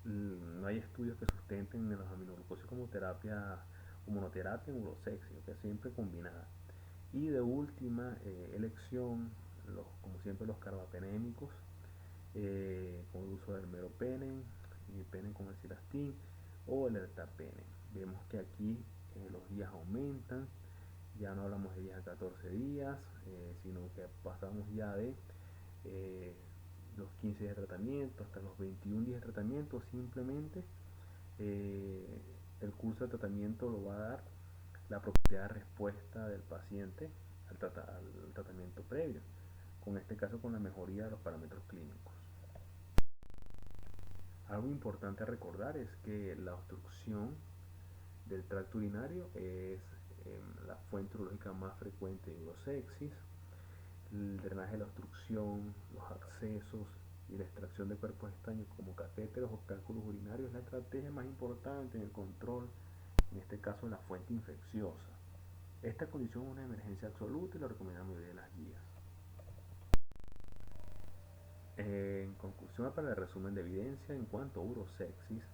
no hay estudios que sustenten los aminoglucósidos como terapia o monoterapia en urosexia, que siempre combinada. Y de última elección, como siempre, los carbapenémicos, con el uso del meropenem, imipenem con el cilastin o el ertapenem. Vemos que aquí los días aumentan, ya no hablamos de 10 a 14 días, sino que pasamos ya de los 15 días de tratamiento hasta los 21 días de tratamiento. Simplemente eh, el curso de tratamiento lo va a dar la propia respuesta del paciente al tratamiento previo, con este caso con la mejoría de los parámetros clínicos. Algo importante a recordar es que la obstrucción del tracto urinario es la fuente urológica más frecuente de urosexis. El drenaje de la obstrucción, los accesos y la extracción de cuerpos extraños como catéteres o cálculos urinarios es la estrategia más importante en el control, en este caso, de la fuente infecciosa. Esta condición es una emergencia absoluta y lo recomienda la mayoría de las guías. En conclusión, para el resumen de evidencia en cuanto a urosexis,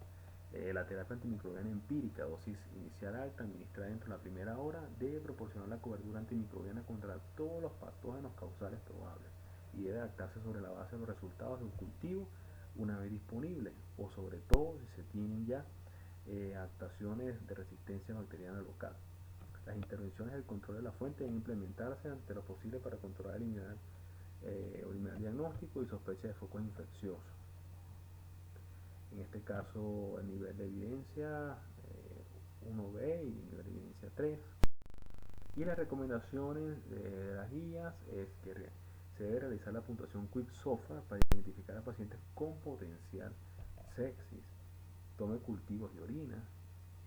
la terapia antimicrobiana empírica, dosis inicial alta, administrada dentro de la primera hora, debe proporcionar la cobertura antimicrobiana contra todos los patógenos causales probables y debe adaptarse sobre la base de los resultados de un cultivo una vez disponible, o sobre todo si se tienen ya adaptaciones de resistencia bacteriana local. Las intervenciones del control de la fuente deben implementarse ante lo posible para controlar y eliminar diagnóstico y sospecha de focos infecciosos. En este caso, el nivel de evidencia 1B y nivel de evidencia 3. Y las recomendaciones de las guías es que se debe realizar la puntuación Quick-SOFA para identificar a pacientes con potencial sepsis. Tome cultivos de orina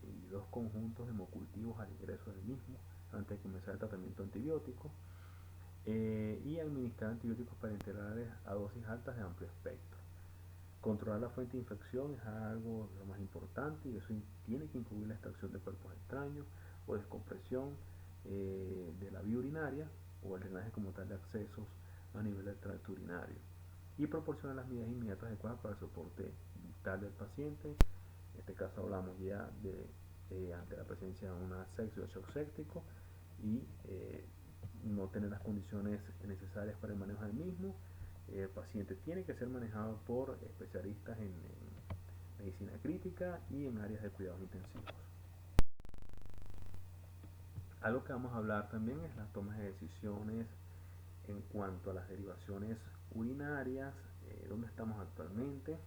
y 2 conjuntos de hemocultivos al ingreso del mismo antes de comenzar el tratamiento antibiótico, y administrar antibióticos parenterales a dosis altas de amplio espectro. Controlar la fuente de infección es algo de lo más importante, y eso tiene que incluir la extracción de cuerpos extraños o descompresión de la vía urinaria o el drenaje como tal de accesos a nivel del tracto urinario, y proporcionar las medidas inmediatas adecuadas para el soporte vital del paciente. En este caso hablamos ya de ante la presencia de una sepsis o shock séptico, y no tener las condiciones necesarias para el manejo del mismo. El paciente tiene que ser manejado por especialistas en medicina crítica y en áreas de cuidados intensivos. Algo que vamos a hablar también es las tomas de decisiones en cuanto a las derivaciones urinarias, donde estamos actualmente.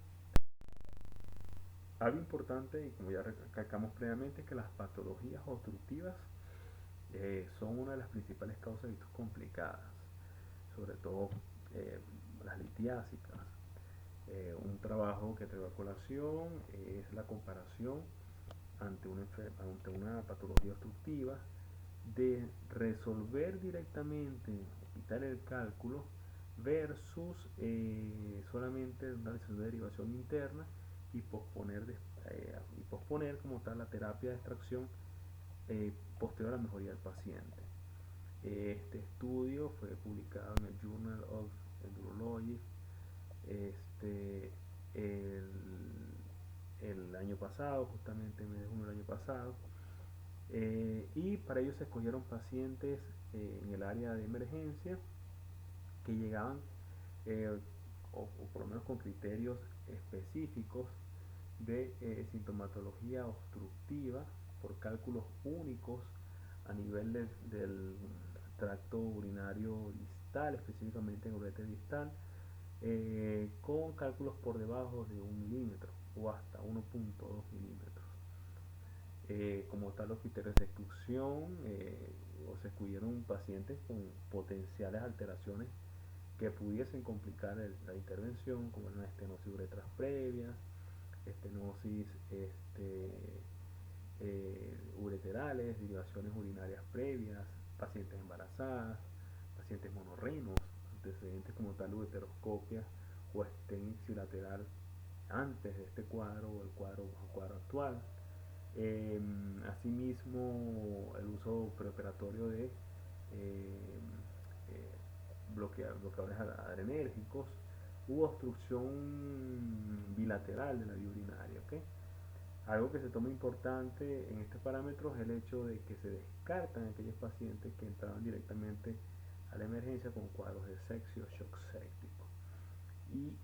Algo importante, y como ya recalcamos previamente, es que las patologías obstructivas son una de las principales causas de ictus complicadas, sobre todo las litiásicas. Un trabajo que traigo a colación es la comparación ante una patología obstructiva de resolver directamente, quitar el cálculo, versus solamente una decisión de derivación interna y posponer como tal la terapia de extracción posterior a la mejoría del paciente. Este estudio fue publicado en el Journal of Urology el, el año pasado, justamente en el mes de junio del año pasado, y para ello se escogieron pacientes en el área de emergencia que llegaban o por lo menos con criterios específicos de sintomatología obstructiva por cálculos únicos a nivel del tracto urinario distal, específicamente en ureter distal, con cálculos por debajo de 1 milímetro o hasta 1.2 milímetros. Como tal, los criterios de exclusión, o se excluyeron pacientes con potenciales alteraciones que pudiesen complicar la intervención, como una estenosis uretras previa, estenosis ureterales, derivaciones urinarias previas, pacientes embarazadas, pacientes monorrenos, antecedentes como tal ureteroscopia o estenixia lateral antes de este cuadro o el cuadro actual. Asimismo, el uso preoperatorio de bloqueadores adrenérgicos u obstrucción bilateral de la vía urinaria. ¿Okay? Algo que se toma importante en este parámetro es el hecho de que se descartan aquellos pacientes que entraban directamente a la emergencia con cuadros de sepsis o shock séptico. Y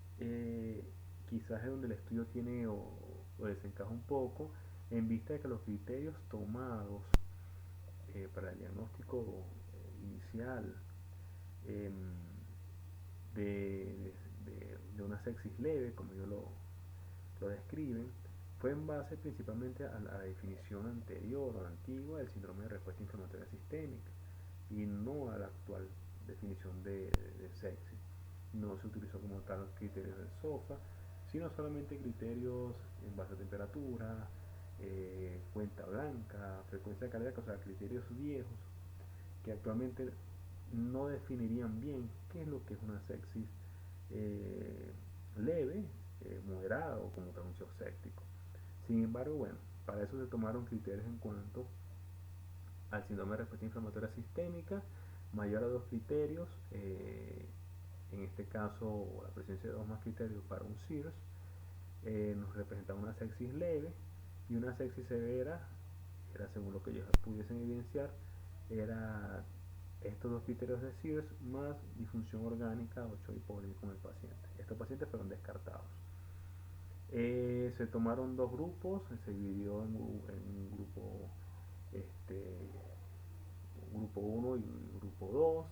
quizás es donde el estudio tiene o desencaja un poco, en vista de que los criterios tomados para el diagnóstico inicial em, de una sepsis leve, como ellos lo describen, fue en base principalmente a la definición anterior o antigua del síndrome de respuesta inflamatoria sistémica y no a la actual definición de sepsis. No se utilizó como tal los criterios del SOFA, sino solamente criterios en base a temperatura, cuenta blanca, frecuencia cardíaca, o sea, criterios viejos que actualmente no definirían bien qué es lo que es una sepsis eh, leve, moderada o como tal un shock séptico. Sin embargo, bueno, para eso se tomaron criterios en cuanto al síndrome de respuesta inflamatoria sistémica, mayor a dos criterios, en este caso la presencia de dos más criterios para un SIRS, nos representaba una sepsis leve y una sepsis severa, era según lo que ellos pudiesen evidenciar, era estos dos criterios de SIRS más disfunción orgánica o shock hipoglicemia en el paciente. Estos pacientes fueron descartados. Se tomaron dos grupos, se dividió en un grupo, este, grupo 1 y grupo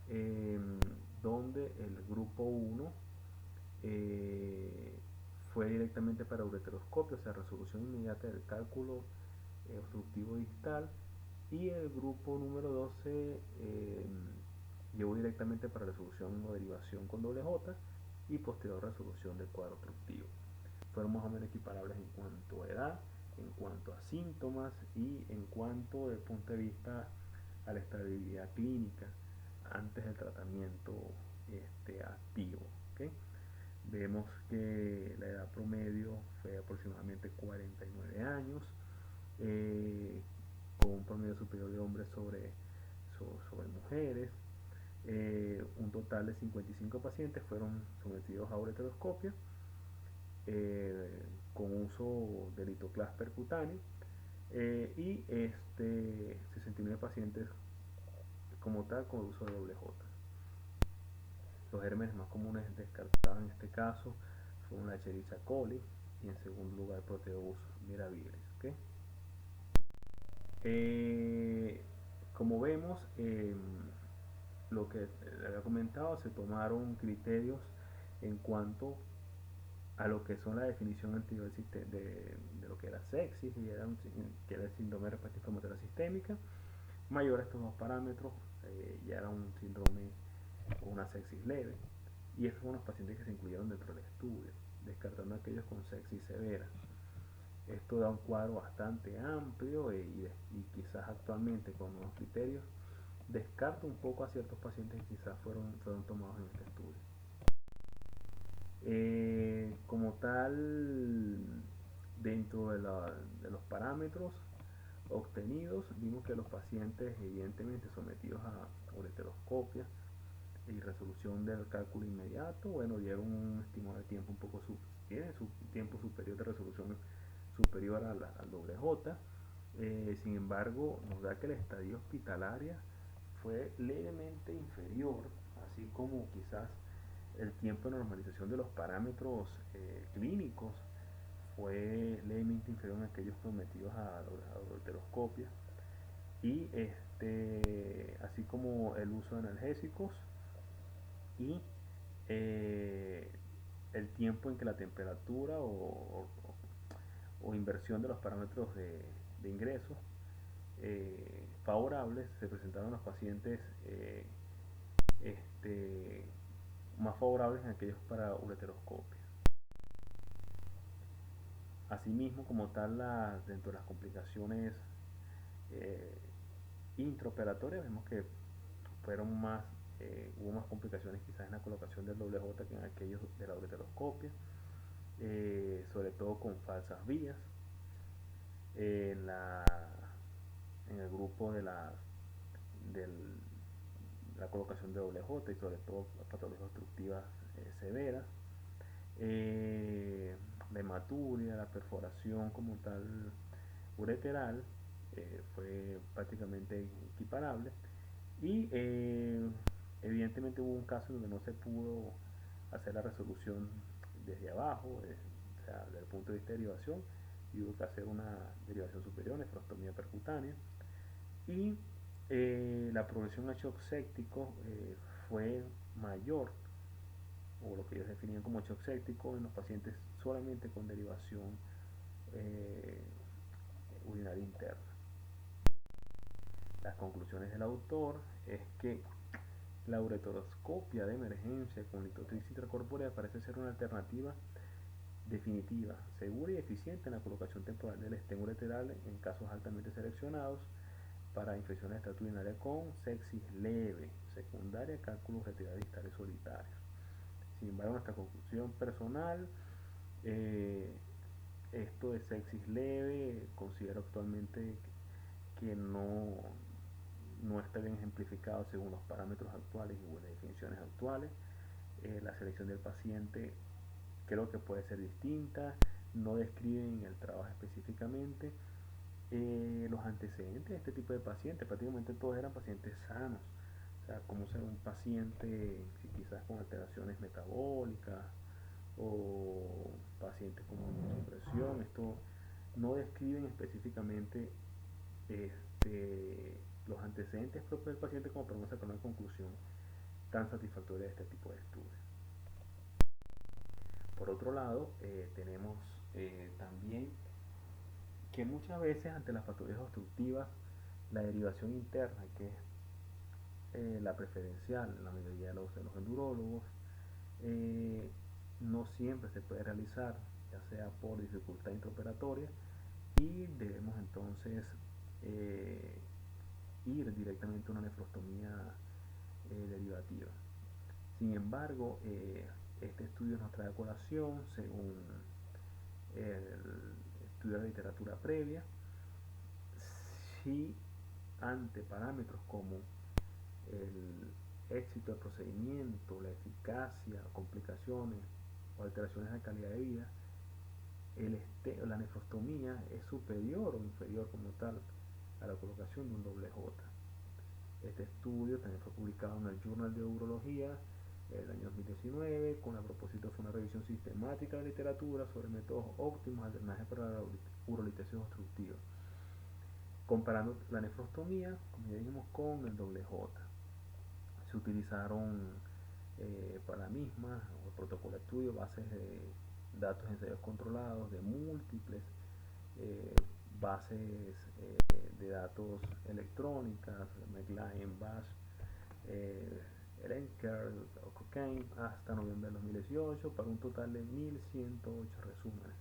2, donde el grupo 1 fue directamente para ureteroscopio, o sea, resolución inmediata del cálculo obstructivo distal, y el grupo número 12 llevó directamente para resolución o derivación con doble J y posterior resolución del cuadro obstructivo. Fueron más o menos equiparables en cuanto a edad, en cuanto a síntomas y en cuanto desde el punto de vista a la estabilidad clínica antes del tratamiento activo. ¿Okay? Vemos que la edad promedio fue aproximadamente 49 años, con un promedio superior de hombres sobre mujeres. Un total de 55 pacientes fueron sometidos a ureteroscopia con uso del litoclás percutáneo y 69 pacientes como tal con uso de doble J. Los gérmenes más comunes descartados en este caso fueron la Escherichia coli y en segundo lugar Proteobus mirabilis. ¿Okay? Como vemos, lo que había comentado, se tomaron criterios en cuanto a lo que son la definición anterior de lo que era sepsis y que era el síndrome de respuesta inflamatoria sistémica. Mayor a estos dos parámetros, ya era un síndrome o una sepsis leve, y esos fueron los pacientes que se incluyeron dentro del estudio, descartando aquellos con sepsis severa. Esto da un cuadro bastante amplio y quizás actualmente con nuevos criterios descarta un poco a ciertos pacientes que quizás fueron tomados en este estudio. Como tal, dentro de los parámetros obtenidos, vimos que los pacientes evidentemente sometidos a ureteroscopia y resolución del cálculo inmediato, bueno, dieron un estimado de tiempo un poco tiene su tiempo superior de resolución superior al doble J. Sin embargo, nos da que la estadía hospitalaria fue levemente inferior, así como quizás el tiempo de normalización de los parámetros clínicos fue levemente inferior en aquellos sometidos a ureteroscopia, y así como el uso de analgésicos y el tiempo en que la temperatura o inversión de los parámetros de ingreso favorables se presentaron en los pacientes más favorables en aquellos para ureteroscopia. Asimismo, como tal, dentro de las complicaciones eh, intraoperatorias, vemos que hubo más complicaciones quizás en la colocación del doble J que en aquellos de la ureteroscopia, sobre todo con falsas vías. En, en el grupo de la colocación de doble J y sobre todo patologías obstructivas severas, la hematuria, la perforación como tal ureteral fue prácticamente equiparable, y evidentemente hubo un caso donde no se pudo hacer la resolución desde abajo, o sea, desde el punto de vista de derivación, y hubo que hacer una derivación superior, nefrostomía percutánea. Y la progresión a shock séptico fue mayor, o lo que ellos definían como shock séptico, en los pacientes solamente con derivación eh, urinaria interna. Las conclusiones del autor es que la ureteroscopia de emergencia con litotripsia intracorpórea parece ser una alternativa definitiva, segura y eficiente en la colocación temporal del estén ureteral en casos altamente seleccionados para infecciones de tracto urinario con sepsis leve, secundaria, cálculos ureterales distales solitarios. Sin embargo, nuestra conclusión personal, eh, esto de sepsis leve, considero actualmente que no está bien ejemplificado según los parámetros actuales y las definiciones actuales. La selección del paciente creo que puede ser distinta, no describen el trabajo específicamente. Los antecedentes de este tipo de pacientes, prácticamente todos eran pacientes sanos, o sea, como ser un paciente quizás con alteraciones metabólicas o pacientes con inmunosupresión. Esto no describen específicamente los antecedentes propios del paciente como para sacar una conclusión tan satisfactoria de este tipo de estudios. Por otro lado, tenemos también que muchas veces ante las patologías obstructivas, la derivación interna, que es la preferencial en la mayoría de los endurólogos, no siempre se puede realizar, ya sea por dificultad intraoperatoria, y debemos entonces eh, ir directamente a una nefrostomía derivativa. Sin embargo, este estudio nos trae a colación, según el estudio de la literatura previa, si ante parámetros como el éxito del procedimiento, la eficacia, complicaciones o alteraciones de calidad de vida, la nefrostomía es superior o inferior como tal a la colocación de un doble J. Este estudio también fue publicado en el Journal de Urología el año 2019, con a propósito fue una revisión sistemática de literatura sobre métodos óptimos de drenaje para la urolitesis obstructiva, comparando la nefrostomía, como ya dijimos, con el doble J. Se utilizaron para la misma o el protocolo de estudio bases de datos de ensayos controlados de múltiples eh, bases de datos electrónicas, McLean, Bash, Elenker o Cocaine, hasta noviembre de 2018 para un total de 1108 resúmenes.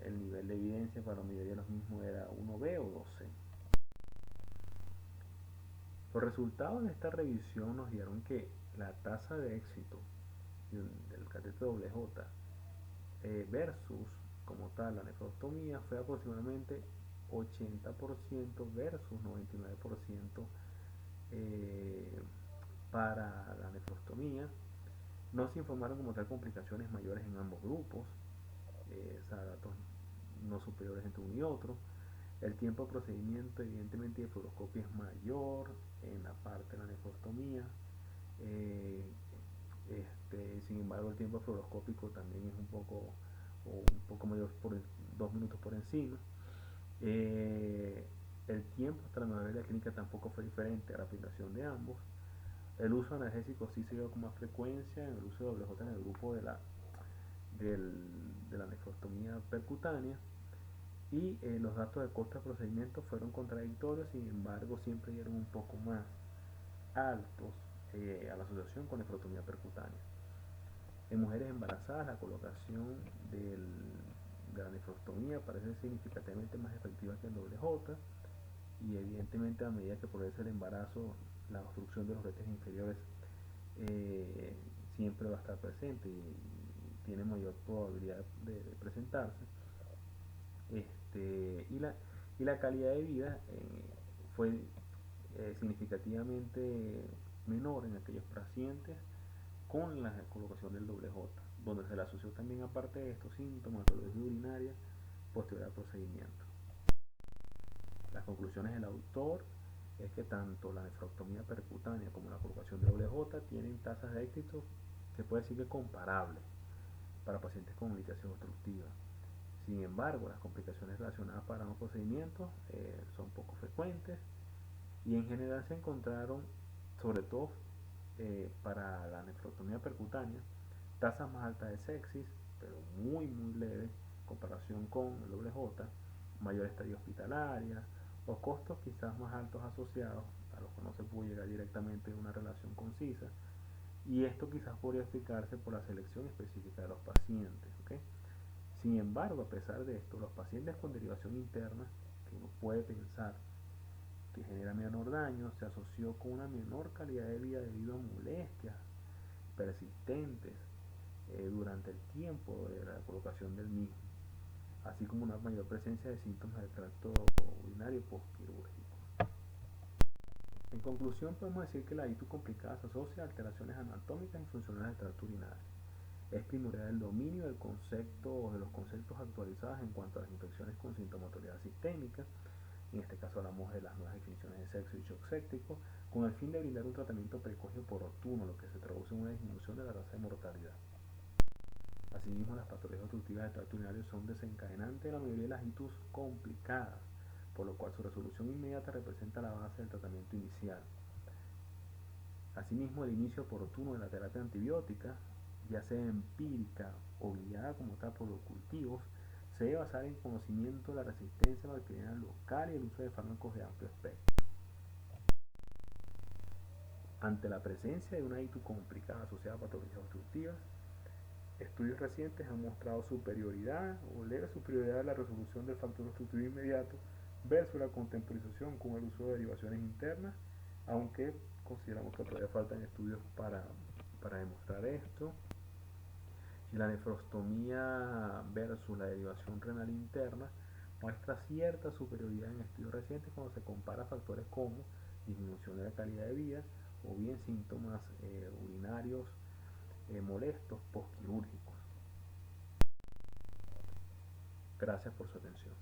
El nivel de evidencia para la mayoría de los mismos era 1B o 2C. Los resultados de esta revisión nos dieron que la tasa de éxito del catéter WJ versus como tal la nefrostomía fue aproximadamente 80% versus 99% para la nefrostomía. No se informaron como tal complicaciones mayores en ambos grupos, o sea, datos no superiores entre uno y otro. El tiempo de procedimiento evidentemente de fluoroscopia es mayor en la parte de la nefrostomía. Eh, Sin embargo, el tiempo fluoroscópico también es un poco mayor, por 2 minutos por encima. El tiempo hasta la mejora de la clínica tampoco fue diferente a la aplicación de ambos. El uso analgésico sí se dio con más frecuencia en el uso de WJ en el grupo de la nefrostomía percutánea. Y los datos de costo de procedimiento fueron contradictorios, sin embargo siempre dieron un poco más altos a la asociación con nefrotomía percutánea. En mujeres embarazadas la colocación de la nefrostomía parece significativamente más efectiva que el doble J, y evidentemente a medida que progresa el embarazo la obstrucción de los uretes inferiores eh, siempre va a estar presente y tiene mayor probabilidad de presentarse. Y la calidad de vida fue significativamente menor en aquellos pacientes con la colocación del doble J, donde se le asoció también, aparte de estos síntomas, patología urinaria posterior al procedimiento. Las conclusiones del autor es que tanto la nefrostomía percutánea como la colocación de doble J tienen tasas de éxito, se puede decir que comparables para pacientes con litiasis obstructiva. Sin embargo, las complicaciones relacionadas para ambos procedimientos son poco frecuentes y en general se encontraron, sobre todo para la nefrectomía percutánea, tasas más altas de sepsis, pero muy leve en comparación con el doble J, mayor estadía hospitalaria o costos quizás más altos asociados a los que no se pudo llegar directamente a una relación concisa, y esto quizás podría explicarse por la selección específica de los pacientes. ¿Okay? Sin embargo, a pesar de esto, los pacientes con derivación interna, que uno puede pensar que genera menor daño, se asoció con una menor calidad de vida debido a molestias persistentes durante el tiempo de la colocación del mismo, así como una mayor presencia de síntomas del tracto urinario postquirúrgico. En conclusión, podemos decir que la ITU complicada se asocia a alteraciones anatómicas y funcionales del tracto urinario. Es primordial el dominio del concepto o de los conceptos actualizados en cuanto a las infecciones con sintomatología sistémica. En este caso hablamos de las nuevas definiciones de sexo y shock séptico, con el fin de brindar un tratamiento precoz y oportuno, lo que se traduce en una disminución de la tasa de mortalidad. Asimismo, las patologías obstructivas del tracto urinario son desencadenantes de la mayoría de las ITUs complicadas, por lo cual su resolución inmediata representa la base del tratamiento inicial. Asimismo, el inicio oportuno de la terapia antibiótica, ya sea empírica o guiada como tal por los cultivos, se debe basar en conocimiento de la resistencia bacteriana local y el uso de fármacos de amplio espectro. Ante la presencia de una ITU complicada asociada a patologías obstructivas, estudios recientes han mostrado superioridad o leve superioridad de la resolución del factor obstructivo inmediato versus la contemporización con el uso de derivaciones internas, aunque consideramos que todavía faltan estudios para demostrar esto. Y la nefrostomía versus la derivación renal interna muestra cierta superioridad en estudios recientes cuando se compara factores como disminución de la calidad de vida o bien síntomas urinarios molestos postquirúrgicos. Gracias por su atención.